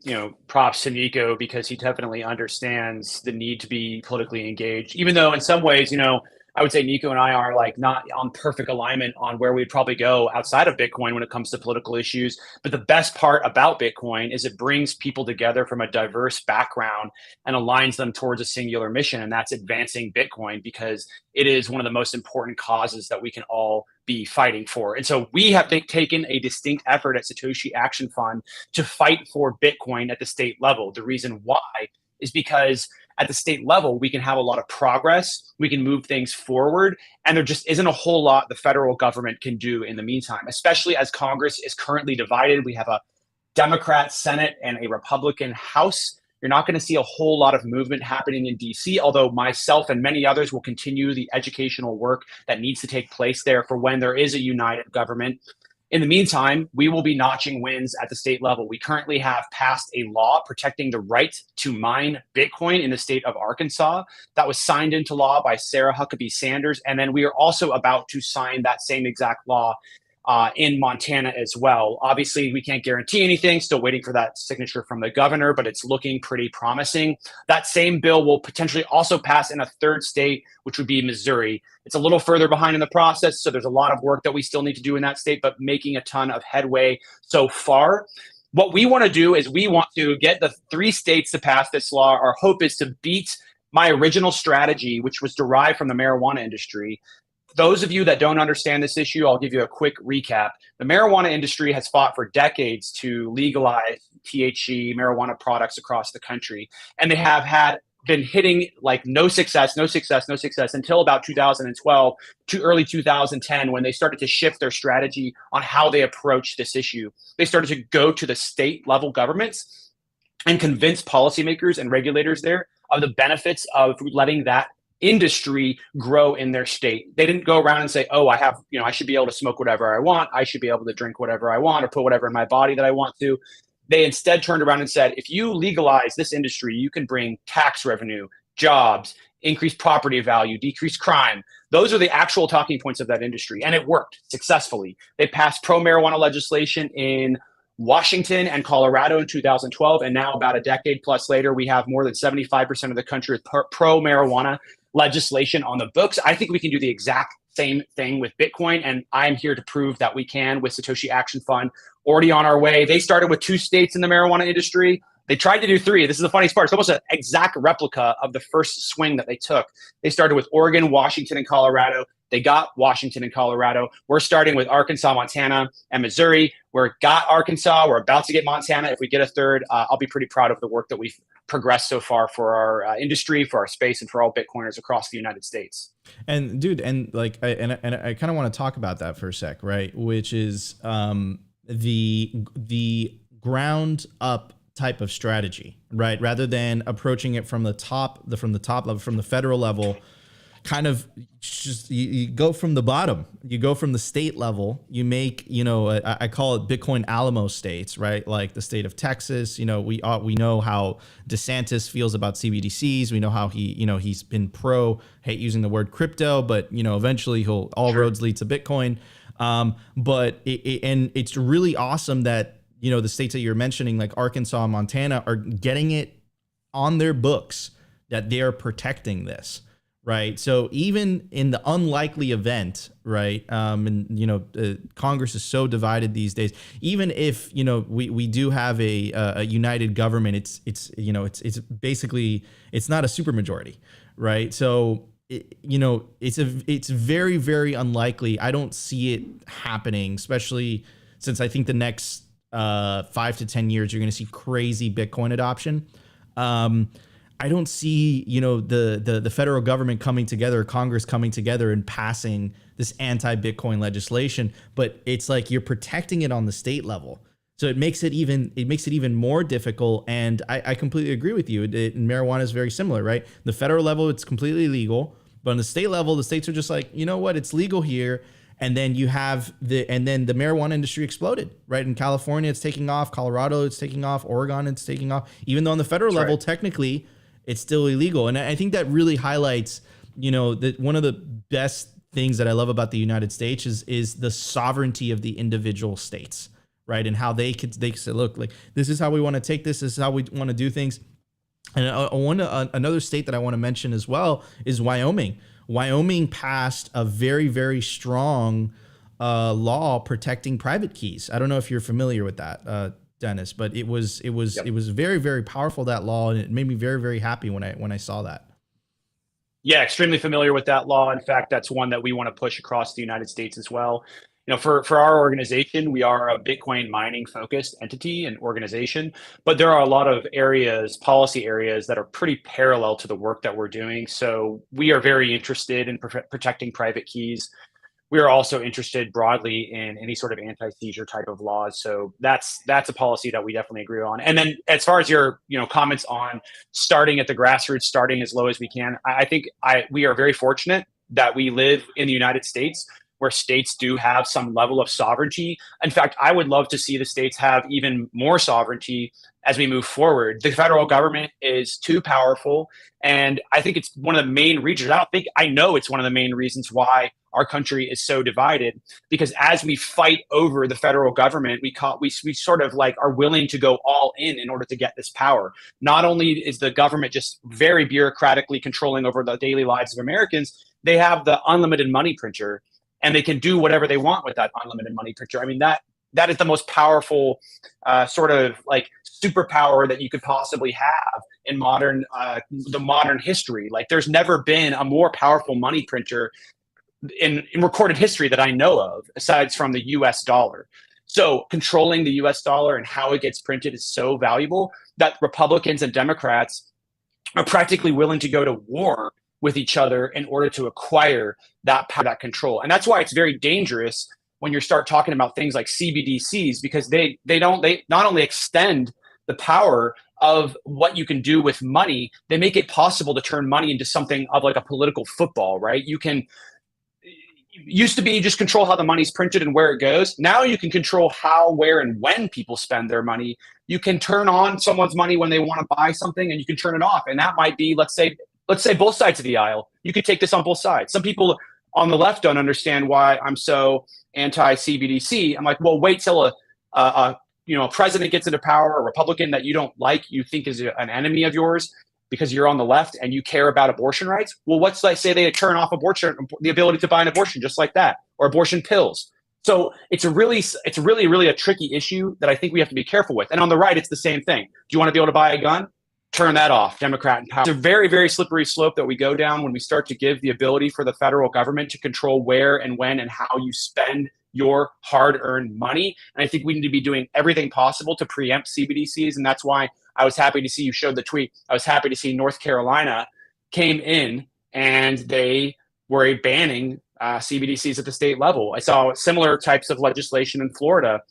props to Nico, because he definitely understands the need to be politically engaged, even though in some ways, I would say Nico and I are like not on perfect alignment on where we'd probably go outside of Bitcoin when it comes to political issues. But the best part about Bitcoin is it brings people together from a diverse background and aligns them towards a singular mission. And that's advancing Bitcoin, because it is one of the most important causes that we can all be fighting for. And so we have taken a distinct effort at Satoshi Action Fund to fight for Bitcoin at the state level. The reason why is because at the state level, we can have a lot of progress. We can move things forward. And there just isn't a whole lot the federal government can do in the meantime, especially as Congress is currently divided. We have a Democrat Senate and a Republican House. You're not going to see a whole lot of movement happening in DC, although myself and many others will continue the educational work that needs to take place there for when there is a united government. In the meantime, we will be notching wins at the state level. We currently have passed a law protecting the right to mine Bitcoin in the state of Arkansas. That was signed into law by Sarah Huckabee Sanders. And then we are also about to sign that same exact law in Montana as well. Obviously, we can't guarantee anything, still waiting for that signature from the governor, but it's looking pretty promising. That same bill will potentially also pass in a third state, which would be Missouri. It's a little further behind in the process, so there's a lot of work that we still need to do in that state, but making a ton of headway so far. What we want to do is we want to get the 3 states to pass this law. Our hope is to beat my original strategy, which was derived from the marijuana industry. Those of you that don't understand this issue, I'll give you a quick recap. The marijuana industry has fought for decades to legalize THC marijuana products across the country. And they have been hitting like no success until about 2012 to early 2010, when they started to shift their strategy on how they approach this issue. They started to go to the state level governments and convince policymakers and regulators there of the benefits of letting that industry grow in their state. They didn't go around and say, oh, I should be able to smoke whatever I want. I should be able to drink whatever I want or put whatever in my body that I want to. They instead turned around and said, if you legalize this industry, you can bring tax revenue, jobs, increase property value, decrease crime. Those are the actual talking points of that industry. And it worked successfully. They passed pro-marijuana legislation in Washington and Colorado in 2012. And now about a decade plus later, we have more than 75% of the country with pro-marijuana legislation on the books. I think we can do the exact same thing with Bitcoin. And I'm here to prove that we can with Satoshi Action Fund already on our way. They started with 2 states in the marijuana industry. They tried to do 3. This is the funniest part. It's almost an exact replica of the first swing that they took. They started with Oregon, Washington, and Colorado. They got Washington and Colorado. We're starting with Arkansas, Montana, and Missouri. We're got Arkansas. We're about to get Montana. If we get a third, I'll be pretty proud of the work that we've progressed so far for our industry, for our space, and for all Bitcoiners across the United States. And dude, and like, I kind of want to talk about that for a sec, right? Which is the ground up type of strategy, right? Rather than approaching it from the top level, from the federal level. Kind of just you go from the bottom, you go from the state level, you make, I call it Bitcoin Alamo states, right? Like the state of Texas, we know how DeSantis feels about CBDCs. We know how he's been hate using the word crypto, but eventually all roads lead to Bitcoin. But it's really awesome that, the states that you're mentioning, like Arkansas and Montana, are getting it on their books that they are protecting this. Right. So even in the unlikely event, right, Congress is so divided these days, even if, we do have a united government, it's basically, it's not a supermajority. Right. So, it's very, very unlikely. I don't see it happening, especially since I think the next 5 to 10 years, you're going to see crazy Bitcoin adoption. I don't see, the federal government coming together, Congress coming together and passing this anti-Bitcoin legislation, but it's like you're protecting it on the state level. So it makes it even more difficult. And I completely agree with you. Marijuana is very similar, right? The federal level, it's completely legal, but on the state level, the states are just like, you know what, it's legal here. And then then the marijuana industry exploded, right? In California, it's taking off. Colorado, it's taking off. Oregon, it's taking off. Even though on the federal level, technically, it's still illegal. And I think that really highlights, that one of the best things that I love about the United States is the sovereignty of the individual states, right? And how they say, look, like, this is how we want to take this. This is how we want to do things. And another state that I want to mention as well is Wyoming. Wyoming passed a very, very strong law protecting private keys. I don't know if you're familiar with that, Dennis, but it was very, very powerful, that law, and it made me very, very happy when I saw that. Yeah, extremely familiar with that law. In fact, that's one that we want to push across the United States as well. for our organization, we are a Bitcoin mining focused entity and organization, but there are a lot of areas, policy areas that are pretty parallel to the work that we're doing. So we are very interested in protecting private keys. We are also interested broadly in any sort of anti-seizure type of laws. So that's a policy that we definitely agree on. And then as far as your comments on starting at the grassroots, starting as low as we can, I think we are very fortunate that we live in the United States, where states do have some level of sovereignty. In fact, I would love to see the states have even more sovereignty as we move forward. The federal government is too powerful, and I think it's one of the main reasons. I know it's one of the main reasons why our country is so divided, because as we fight over the federal government, we sort of like are willing to go all in order to get this power. Not only is the government just very bureaucratically controlling over the daily lives of Americans, they have the unlimited money printer, and they can do whatever they want with that unlimited money printer. I mean, that is the most powerful sort of like superpower that you could possibly have in the modern history. Like, there's never been a more powerful money printer in recorded history that I know of, aside from the US dollar. So controlling the US dollar and how it gets printed is so valuable that Republicans and Democrats are practically willing to go to war with each other in order to acquire that power, that control. And that's why it's very dangerous when you start talking about things like CBDCs, because they not only extend the power of what you can do with money, they make it possible to turn money into something of like a political football, right? Used to be you just control how the money's printed and where it goes. Now you can control how, where, and when people spend their money. You can turn on someone's money when they want to buy something, and you can turn it off. And that might be, let's say both sides of the aisle. You could take this on both sides. Some people on the left don't understand why I'm so anti-CBDC. I'm like, well, wait till a president gets into power, a Republican that you don't like, you think is an enemy of yours because you're on the left and you care about abortion rights. Well, what's like say they turn off abortion, the ability to buy an abortion just like that, or abortion pills. So it's really a tricky issue that I think we have to be careful with. And on the right, it's the same thing. Do you want to be able to buy a gun? Turn that off, Democrat and power. It's a very, very slippery slope that we go down when we start to give the ability for the federal government to control where and when and how you spend your hard-earned money. And I think we need to be doing everything possible to preempt CBDCs. And that's why I was happy to see you showed the tweet. I was happy to see North Carolina came in and they were banning CBDCs at the state level. I saw similar types of legislation in Florida.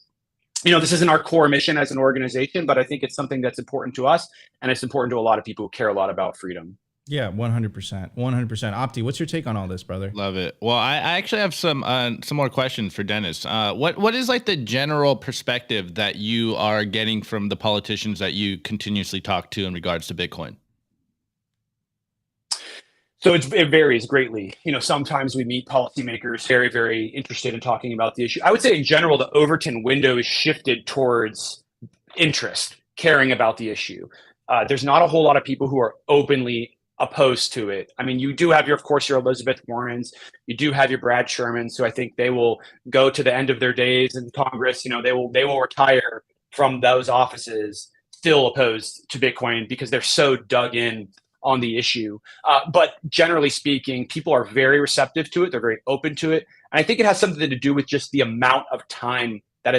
This isn't our core mission as an organization, but I think it's something that's important to us, and it's important to a lot of people who care a lot about freedom. Yeah, 100%. 100%. Opti, what's your take on all this, brother? Love it. Well, I actually have some more questions for Dennis. What is like the general perspective that you are getting from the politicians that you continuously talk to in regards to Bitcoin? So it varies greatly. Sometimes we meet policymakers very, very interested in talking about the issue. I would say in general, the Overton window is shifted towards interest, caring about the issue. There's not a whole lot of people who are openly opposed to it. I mean, you do have your Elizabeth Warrens, you do have your Brad Shermans, who I think they will go to the end of their days in Congress. They will retire from those offices still opposed to Bitcoin because they're so dug in on the issue. But generally speaking, people are very receptive to it. They're very open to it. And I think it has something to do with just the amount of time that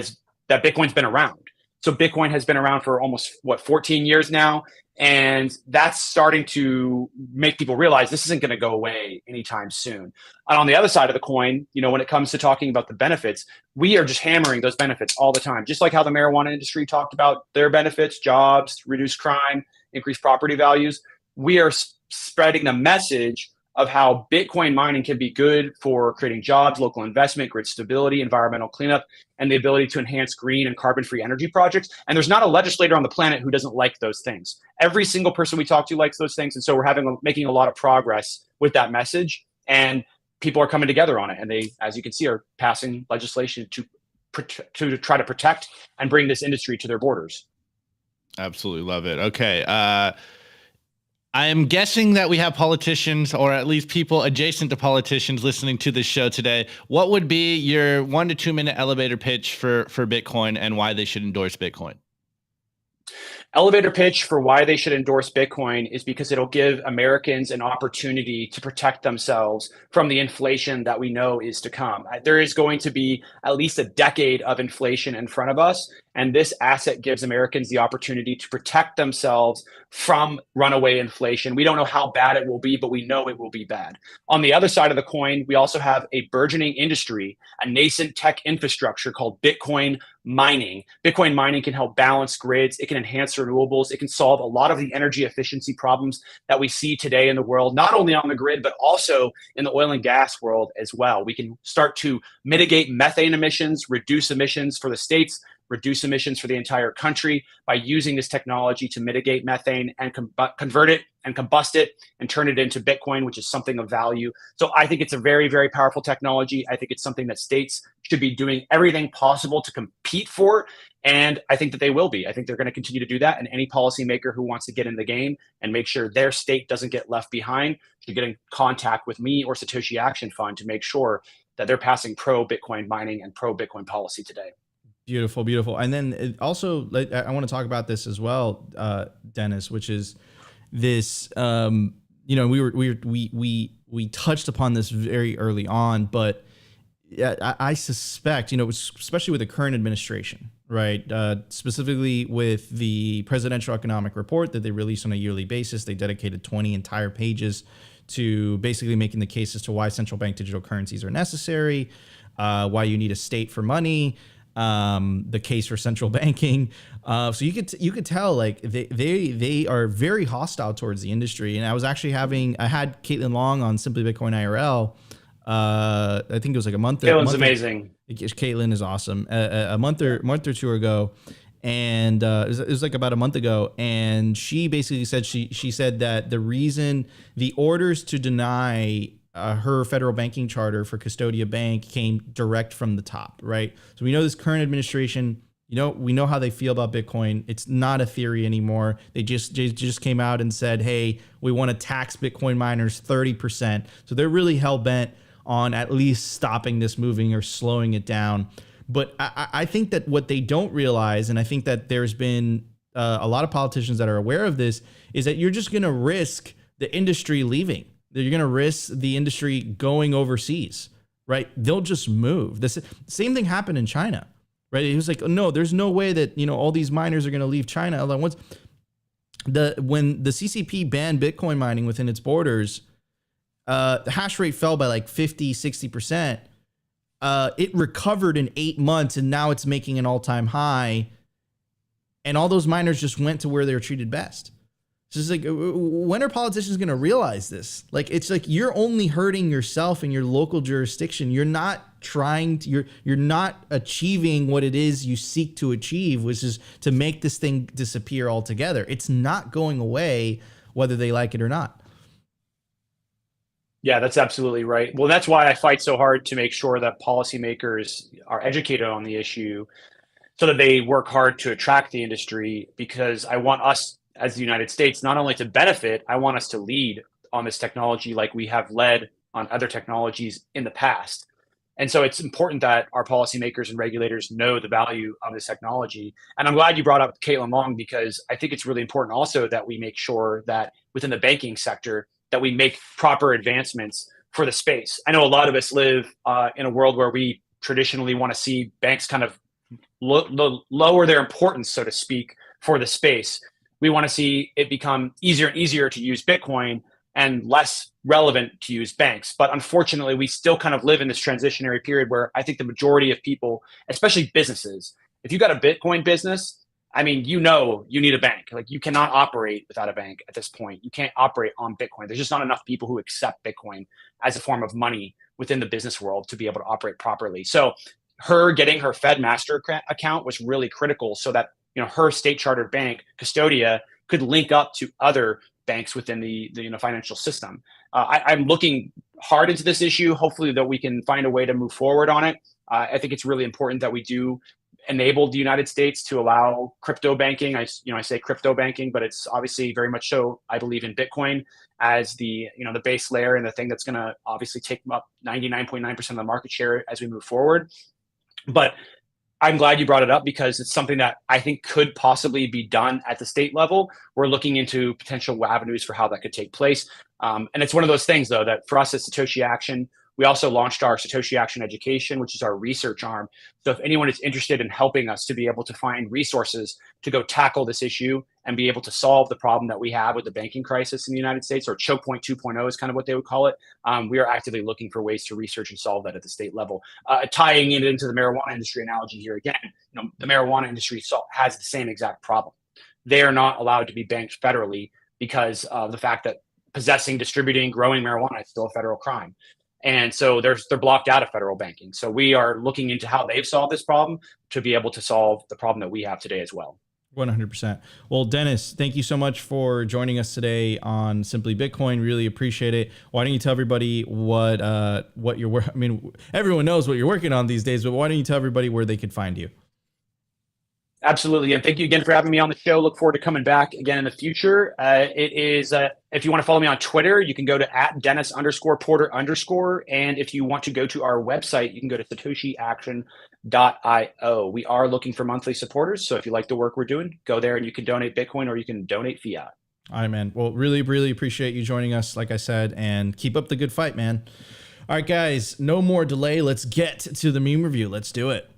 Bitcoin's been around. So Bitcoin has been around for almost 14 years now. And that's starting to make people realize this isn't going to go away anytime soon. And on the other side of the coin, when it comes to talking about the benefits, we are just hammering those benefits all the time. Just like how the marijuana industry talked about their benefits, jobs, reduced crime, increased property values. We are spreading the message of how Bitcoin mining can be good for creating jobs, local investment, grid stability, environmental cleanup, and the ability to enhance green and carbon-free energy projects. And there's not a legislator on the planet who doesn't like those things. Every single person we talk to likes those things. And so we're making a lot of progress with that message. And people are coming together on it. And they, as you can see, are passing legislation to try to protect and bring this industry to their borders. Absolutely love it. Okay. I am guessing that we have politicians, or at least people adjacent to politicians, listening to this show today. What would be your 1 to 2 minute elevator pitch for Bitcoin and why they should endorse Bitcoin? Elevator pitch for why they should endorse Bitcoin is because it'll give Americans an opportunity to protect themselves from the inflation that we know is to come. There is going to be at least a decade of inflation in front of us, and this asset gives Americans the opportunity to protect themselves from runaway inflation. We don't know how bad it will be, but we know it will be bad. On the other side of the coin, we also have a burgeoning industry, a nascent tech infrastructure called Bitcoin mining. Bitcoin mining can help balance grids. It can enhance renewables. It can solve a lot of the energy efficiency problems that we see today in the world, not only on the grid, but also in the oil and gas world as well. We can start to mitigate methane emissions, reduce emissions for the states, reduce emissions for the entire country by using this technology to mitigate methane and convert it and combust it and turn it into Bitcoin, which is something of value. So I think it's a very, very powerful technology. I think it's something that states should be doing everything possible to compete for. And I think that they will be. I think they're going to continue to do that. And any policymaker who wants to get in the game and make sure their state doesn't get left behind should get in contact with me or Satoshi Action Fund to make sure that they're passing pro Bitcoin mining and pro Bitcoin policy today. Beautiful, beautiful. And then also, I want to talk about this as well, Dennis, which is this. We touched upon this very early on, but I suspect, especially with the current administration, right? Specifically with the presidential economic report that they release on a yearly basis, they dedicated 20 entire pages to basically making the case as to why central bank digital currencies are necessary, why you need a state for money. The case for central banking. So you could tell like they are very hostile towards the industry. And I had Caitlin Long on Simply Bitcoin IRL. I think it was like a month. Caitlin's amazing. Caitlin is awesome. A month or two ago. And it was like about a month ago. And she basically said, she said that the reason the orders to deny her federal banking charter for Custodia Bank came direct from the top, right? So we know this current administration, we know how they feel about Bitcoin. It's not a theory anymore. They just came out and said, hey, we want to tax Bitcoin miners 30%. So they're really hell bent on at least stopping this moving or slowing it down. But I think that what they don't realize, and I think that there's been a lot of politicians that are aware of this, is that you're just going to risk the industry leaving. You're going to risk the industry going overseas, right? They'll just move. The same thing happened in China, right? It was like, no, there's no way that, all these miners are going to leave China. When the CCP banned Bitcoin mining within its borders, the hash rate fell by like 50, 60%. It recovered in 8 months and now it's making an all-time high. And all those miners just went to where they were treated best. So it's like, when are politicians going to realize this? Like, it's like you're only hurting yourself in your local jurisdiction. You're not you're not achieving what it is you seek to achieve, which is to make this thing disappear altogether. It's not going away, whether they like it or not. Yeah, that's absolutely right. Well, that's why I fight so hard to make sure that policymakers are educated on the issue so that they work hard to attract the industry, because I want us as the United States not only to benefit, I want us to lead on this technology like we have led on other technologies in the past. And so it's important that our policymakers and regulators know the value of this technology. And I'm glad you brought up Caitlin Long, because I think it's really important also that we make sure that within the banking sector, that we make proper advancements for the space. I know a lot of us live in a world where we traditionally want to see banks kind of lower their importance, so to speak, for the space. We want to see it become easier and easier to use Bitcoin and less relevant to use banks. But unfortunately, we still kind of live in this transitionary period where I think the majority of people, especially businesses, if you got a Bitcoin business, I mean, you need a bank. Like, you cannot operate without a bank at this point. You can't operate on Bitcoin. There's just not enough people who accept Bitcoin as a form of money within the business world to be able to operate properly. So her getting her Fed Master account was really critical so that her state chartered bank, Custodia, could link up to other banks within the financial system. I'm looking hard into this issue. Hopefully that we can find a way to move forward on it. I think it's really important that we do enable the United States to allow crypto banking. I say crypto banking, but it's obviously very much so, I believe, in Bitcoin as the base layer and the thing that's going to obviously take up 99.9% of the market share as we move forward. But I'm glad you brought it up because it's something that I think could possibly be done at the state level. We're looking into potential avenues for how that could take place. And it's one of those things, though, that for us at Satoshi Action, we also launched our Satoshi Action Education, which is our research arm. So if anyone is interested in helping us to be able to find resources to go tackle this issue and be able to solve the problem that we have with the banking crisis in the United States, or choke point 2.0 is kind of what they would call it, we are actively looking for ways to research and solve that at the state level. Tying it into the marijuana industry analogy here again, the marijuana industry has the same exact problem. They are not allowed to be banked federally because of the fact that possessing, distributing, growing marijuana is still a federal crime. And so they're blocked out of federal banking. So we are looking into how they've solved this problem to be able to solve the problem that we have today as well. 100%. Well, Dennis, thank you so much for joining us today on Simply Bitcoin. Really appreciate it. Why don't you tell everybody what you're I mean, everyone knows what you're working on these days, but why don't you tell everybody where they could find you? Absolutely. And thank you again for having me on the show. Look forward to coming back again in the future. It is, if you want to follow me on Twitter, you can go to @Dennis_Porter_. And if you want to go to our website, you can go to SatoshiAction.io. We are looking for monthly supporters. So if you like the work we're doing, go there and you can donate Bitcoin or you can donate fiat. All right, man. Well, really, really appreciate you joining us, like I said, and keep up the good fight, man. All right, guys, no more delay. Let's get to the meme review. Let's do it.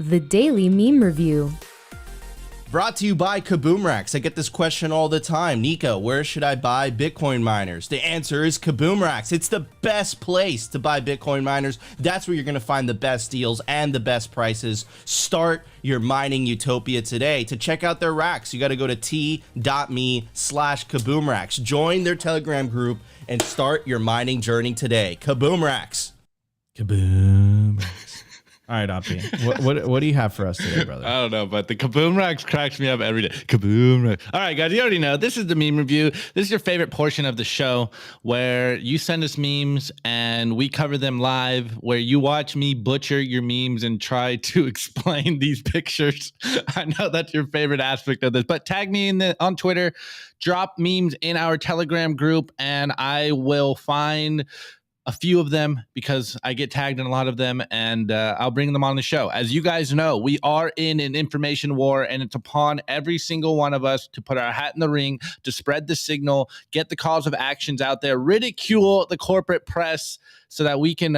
The Daily Meme Review. Brought to you by Kaboom Racks. I get this question all the time. Nico, where should I buy Bitcoin miners? The answer is Kaboom Racks. It's the best place to buy Bitcoin miners. That's where you're going to find the best deals and the best prices. Start your mining utopia today. To check out their racks, you got to go to t.me/Kaboom Racks. Join their Telegram group and start your mining journey today. Kaboom Racks. Kaboom Racks. All right, Oppie, what do you have for us today, brother? I don't know, but the Kaboom Racks cracks me up every day. Kaboom Racks. All right, guys, you already know. This is the meme review. This is your favorite portion of the show where you send us memes and we cover them live, where you watch me butcher your memes and try to explain these pictures. I know that's your favorite aspect of this, but tag me on Twitter, drop memes in our Telegram group, and I will find a few of them because I get tagged in a lot of them, and I'll bring them on the show. As you guys know, we are in an information war, and it's upon every single one of us to put our hat in the ring, to spread the signal, get the calls of actions out there, ridicule the corporate press so that we can,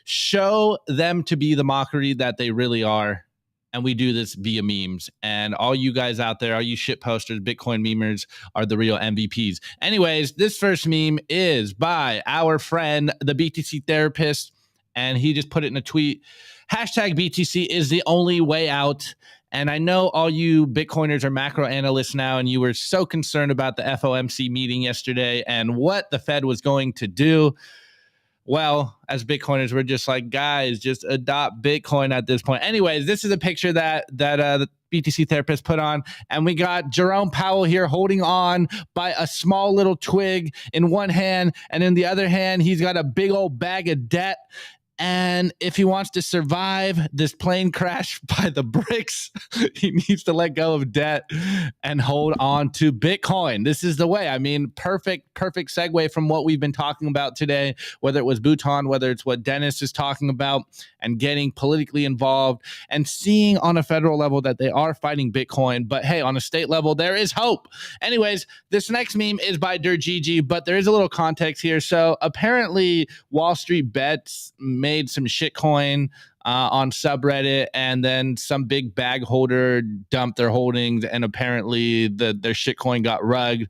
show them to be the mockery that they really are. And we do this via memes. And all you guys out there, all you shit posters, Bitcoin memers, are the real MVPs. Anyways, this first meme is by our friend, the BTC therapist. And he just put it in a tweet. #BTC is the only way out. And I know all you Bitcoiners are macro analysts now, and you were so concerned about the FOMC meeting yesterday and what the Fed was going to do. Well, as Bitcoiners, we're just like, guys, just adopt Bitcoin at this point. Anyways, this is a picture that the BTC therapist put on, and we got Jerome Powell here holding on by a small little twig in one hand, and in the other hand, he's got a big old bag of debt. And if he wants to survive this plane crash by the bricks, he needs to let go of debt and hold on to Bitcoin. This is the way. I mean, perfect segue from what we've been talking about today, whether it was Bhutan, whether it's what Dennis is talking about, and getting politically involved and seeing on a federal level that they are fighting Bitcoin. But hey, on a state level, there is hope. Anyways, this next meme is by Dirgigi, but there is a little context here. So apparently Wall Street Bets made some shitcoin on subreddit, and then some big bag holder dumped their holdings, and apparently their shitcoin got rugged.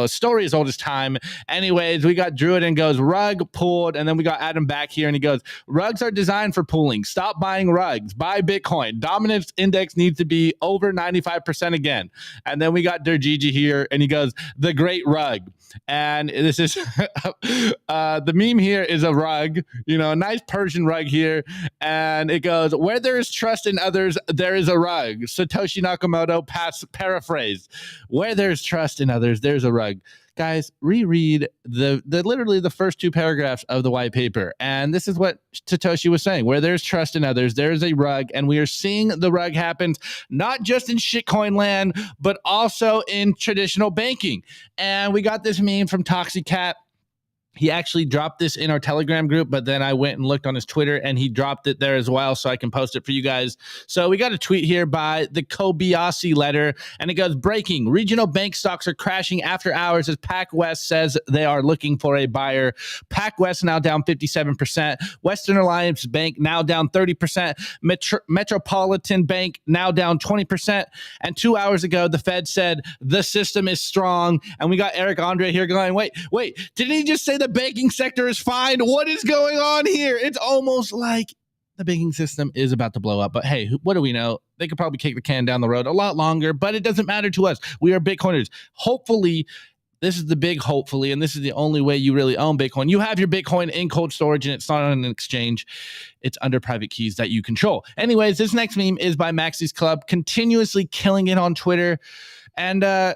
Story as old as time. Anyways, we got Druid and goes, rug pulled, and then we got Adam back here and he goes, rugs are designed for pooling. Stop buying rugs. Buy Bitcoin. Dominance index needs to be over 95% again. And then we got Dirgigi here and he goes, the great rug. And this is the meme here is a rug, a nice Persian rug here. And it goes, where there is trust in others, there is a rug. Satoshi Nakamoto paraphrase. Where there's trust in others, there's a rug. Guys, reread the literally the first two paragraphs of the white paper. And this is what Satoshi was saying. Where there's trust in others, there's a rug. And we are seeing the rug happen, not just in shitcoin land, but also in traditional banking. And we got this meme from Toxicat. He actually dropped this in our Telegram group, but then I went and looked on his Twitter and he dropped it there as well, so I can post it for you guys. So we got a tweet here by the Kobayashi letter, and it goes, breaking, regional bank stocks are crashing after hours as PacWest says they are looking for a buyer. PacWest now down 57%. Western Alliance Bank now down 30%. Metropolitan Bank now down 20%. And 2 hours ago, the Fed said the system is strong. And we got Eric Andre here going, wait, didn't he just say the banking sector is fine? What is going on here? It's almost like the banking system is about to blow up. But hey, what do we know? They could probably kick the can down the road a lot longer, but it doesn't matter to us. We are Bitcoiners. Hopefully, this is the big hopefully, and this is the only way you really own Bitcoin. You have your Bitcoin in cold storage, and it's not on an exchange. It's under private keys that you control. Anyways, this next meme is by Maxie's Club, continuously killing it on Twitter. And I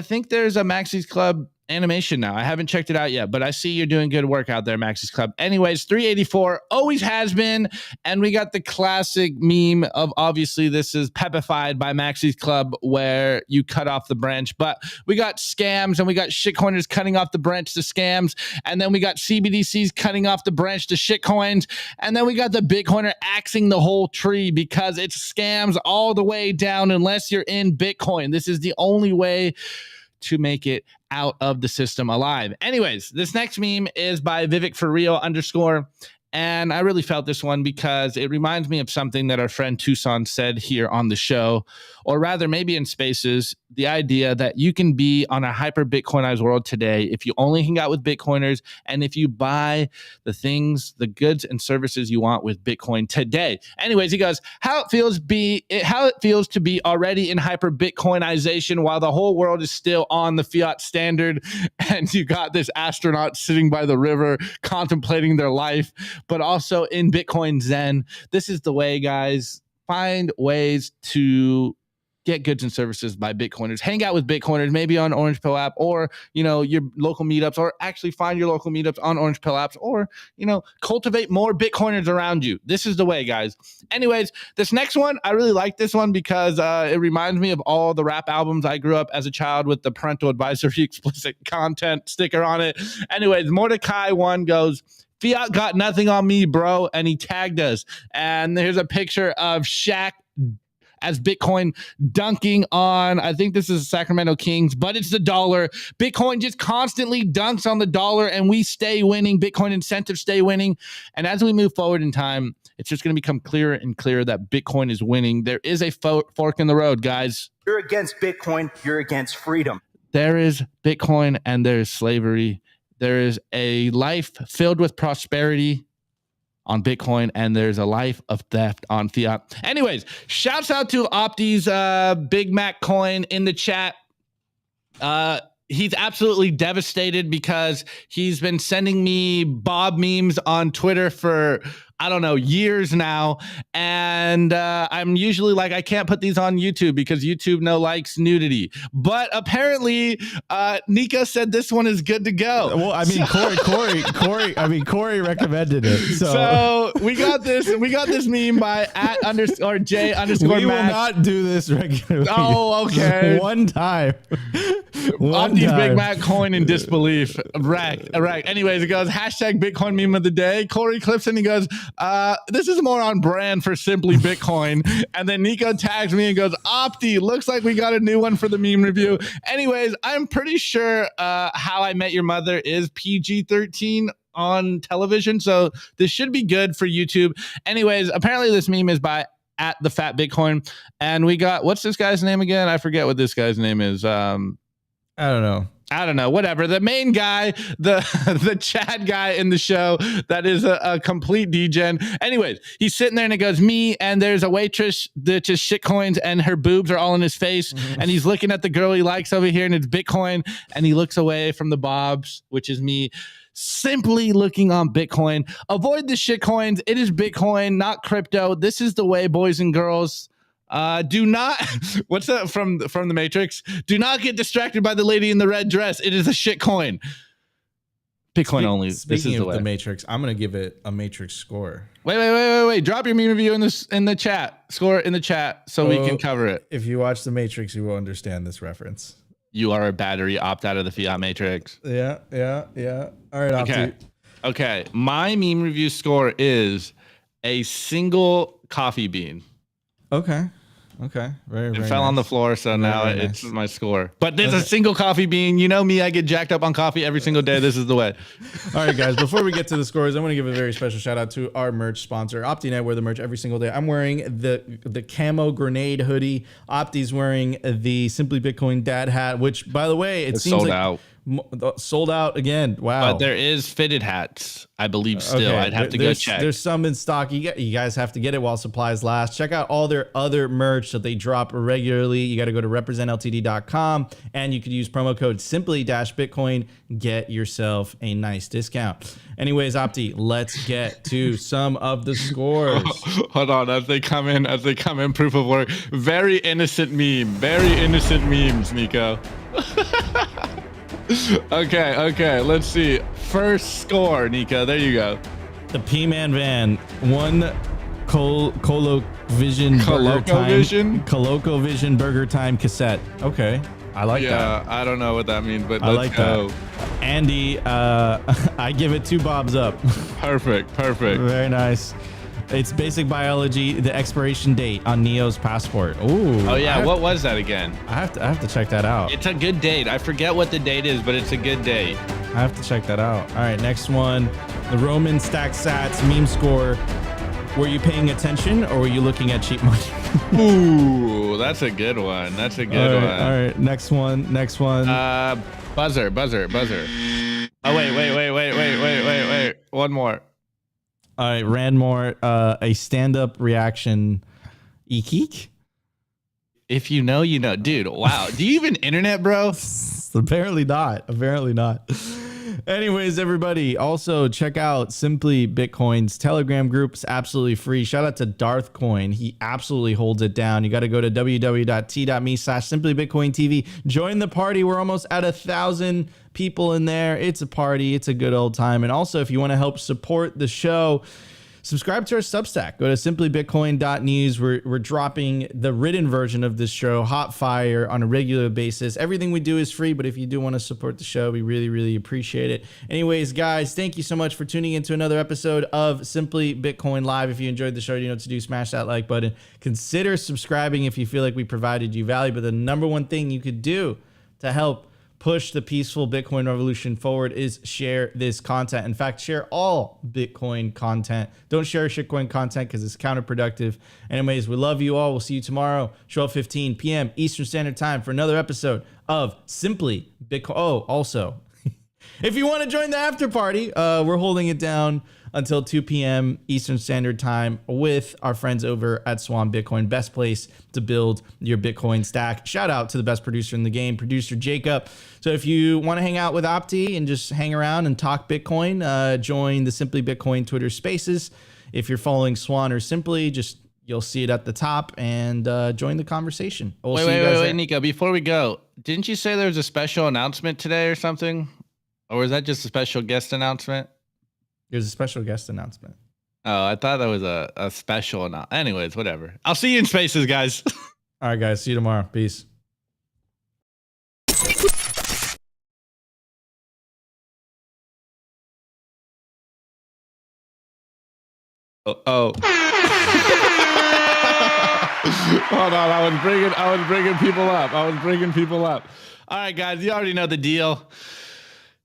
think there's a Maxie's Club animation now. I haven't checked it out yet, but I see you're doing good work out there, Max's Club. Anyways, 384 always has been, and we got the classic meme of, obviously this is pepified by Max's Club, where you cut off the branch, but we got scams and we got shitcoiners cutting off the branch to scams, and then we got CBDCs cutting off the branch to shitcoins, and then we got the Bitcoiner axing the whole tree because it's scams all the way down unless you're in Bitcoin. This is the only way to make it out of the system alive. Anyways, this next meme is by Vivek for real _ and I really felt this one because it reminds me of something that our friend Tucson said here on the show, or rather maybe in Spaces, the idea that you can be on a hyper Bitcoinized world today if you only hang out with Bitcoiners and if you buy the things, the goods and services you want with Bitcoin today. Anyways, he goes, how it feels to be already in hyper Bitcoinization while the whole world is still on the fiat standard, and you got this astronaut sitting by the river contemplating their life, but also in Bitcoin Zen. This is the way, guys. Find ways to get goods and services by Bitcoiners. Hang out with Bitcoiners, maybe on Orange Pill app, or, your local meetups, or actually find your local meetups on Orange Pill apps, or, cultivate more Bitcoiners around you. This is the way, guys. Anyways, this next one, I really like this one because it reminds me of all the rap albums I grew up as a child with the parental advisory explicit content sticker on it. Anyways, Mordecai 1 goes, Fiat got nothing on me, bro. And he tagged us. And here's a picture of Shaq as Bitcoin dunking on, I think this is Sacramento Kings, but it's the dollar. Bitcoin just constantly dunks on the dollar and we stay winning. Bitcoin incentives stay winning. And as we move forward in time, it's just going to become clearer and clearer that Bitcoin is winning. There is a fork in the road, guys. You're against Bitcoin. You're against freedom. There is Bitcoin and there is slavery. There is a life filled with prosperity on Bitcoin, and there's a life of theft on fiat. Anyways, shouts out to Opti's Big Mac coin in the chat. He's absolutely devastated because he's been sending me Bob memes on Twitter for, I don't know, years now. And I'm usually like, I can't put these on YouTube because YouTube no likes nudity. But apparently, Nika said this one is good to go. Well, I mean, Corey recommended it. So we got this meme by @J_Max. We will not do this regularly. Oh, okay. One time. Opti's Big Mac coin in disbelief. Right. Anyways, it goes hashtag Bitcoin meme of the day. Corey clips and he goes, this is more on brand for Simply Bitcoin. And then Nico tags me and goes, Opti, looks like we got a new one for the meme review. Anyways, I'm pretty sure How I Met Your Mother is PG-13 on television, so this should be good for YouTube. Anyways, apparently this meme is by @TheFatBitcoin, and we got, what's this guy's name again? I forget what this guy's name is. I don't know, whatever. The main guy, the Chad guy in the show that is a complete degen. Anyways, he's sitting there and it goes, me, and there's a waitress that just shitcoins and her boobs are all in his face. Mm-hmm. And he's looking at the girl he likes over here and it's Bitcoin. And he looks away from the Bobs, which is me, simply looking on Bitcoin. Avoid the shitcoins. It is Bitcoin, not crypto. This is the way, boys and girls. Do not, what's that from the Matrix? Do not get distracted by the lady in the red dress. It is a shit coin. Bitcoin only. Speaking of the Matrix, I'm going to give it a Matrix score. Wait. Drop your meme review in the chat. Score it in the chat so we can cover it. If you watch the Matrix, you will understand this reference. You are a battery. Opt out of the fiat matrix. Yeah. All right, Opti. Okay. My meme review score is a single coffee bean. Okay. Very It fell on the floor, so now it's nice. my score. But there's a single coffee bean. You know me, I get jacked up on coffee every single day. This is the way. All right, guys, before we get to the scores, I want to give a very special shout out to our merch sponsor, Opti. And I wear the merch every single day. I'm wearing the camo grenade hoodie. Opti's wearing the Simply Bitcoin dad hat, which, by the way, it seems sold like out. Sold out again. Wow. But there is fitted hats, I believe, still. Okay, I'd have to go check. There's some in stock. You guys have to get it while supplies last. Check out all their other merch that they drop regularly. You got to go to representltd.com and you could use promo code simply-bitcoin. Get yourself a nice discount. Anyways, Opti, let's get to some of the scores. Hold on, as they come in, proof of work. Very innocent memes, Nico. Okay, let's see. First score, Nico. There you go. The P-Man Van, one ColoVision Burger Time cassette. Okay, I like that. Yeah, I don't know what that means, but I let's like go. that. Andy, I give it 2 bobs up. Perfect. Very nice. It's basic biology, the expiration date on Neo's passport. Ooh. Oh yeah, what was that again? I have to check that out. It's a good date. I forget what the date is, but it's a good date. I have to check that out. All right, next one. The Roman Stack Sats meme score. Were you paying attention or were you looking at cheap money? Ooh, that's a good one. All right, next one. Buzzer. Oh wait. One more. All right, Randmore, a stand-up reaction. Eek? If you know, you know. Dude, wow. Do you even internet, bro? Apparently not. Anyways, everybody, also check out Simply Bitcoin's Telegram group. It's absolutely free. Shout out to Darth Coin. He absolutely holds it down. You got to go to www.t.me/simplybitcointv. Join the party. We're almost at 1,000 people in there. It's a party. It's a good old time. And also, if you want to help support the show, subscribe to our Substack. Go to simplybitcoin.news. We're dropping the written version of this show, hot fire, on a regular basis. Everything we do is free, but if you do want to support the show, we really, really appreciate it. Anyways, guys, thank you so much for tuning into another episode of Simply Bitcoin Live. If you enjoyed the show, you know what to do. Smash that like button. Consider subscribing if you feel like we provided you value. But the number one thing you could do to help push the peaceful Bitcoin revolution forward is share this content. In fact, share all Bitcoin content. Don't share shitcoin content because it's counterproductive. Anyways, we love you all. We'll see you tomorrow, 12:15 p.m. Eastern Standard Time for another episode of Simply Bitcoin. Oh, also, if you want to join the after party, we're holding it down until 2 p.m. Eastern Standard Time with our friends over at Swan Bitcoin. Best place to build your Bitcoin stack. Shout out to the best producer in the game, producer Jacob. So if you want to hang out with Opti and just hang around and talk Bitcoin, join the Simply Bitcoin Twitter Spaces. If you're following Swan or Simply, you'll see it at the top and join the conversation. Wait, Nico, before we go, didn't you say there was a special announcement today or something? Or was that just a special guest announcement? There's a special guest announcement. Oh, I thought that was a special announcement. Anyways, whatever. I'll see you in spaces, guys. All right, guys. See you tomorrow. Peace. Oh. Hold on. I was bringing people up. All right, guys. You already know the deal.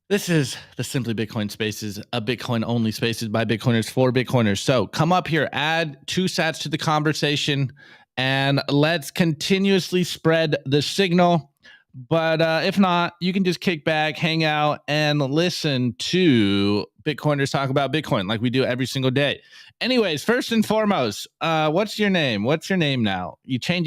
This is the Simply Bitcoin Spaces, a Bitcoin-only spaces by Bitcoiners for Bitcoiners. So come up here, add 2 sats to the conversation, and let's continuously spread the signal. But if not, you can just kick back, hang out, and listen to Bitcoiners talk about Bitcoin like we do every single day. Anyways, first and foremost, what's your name? What's your name now? You change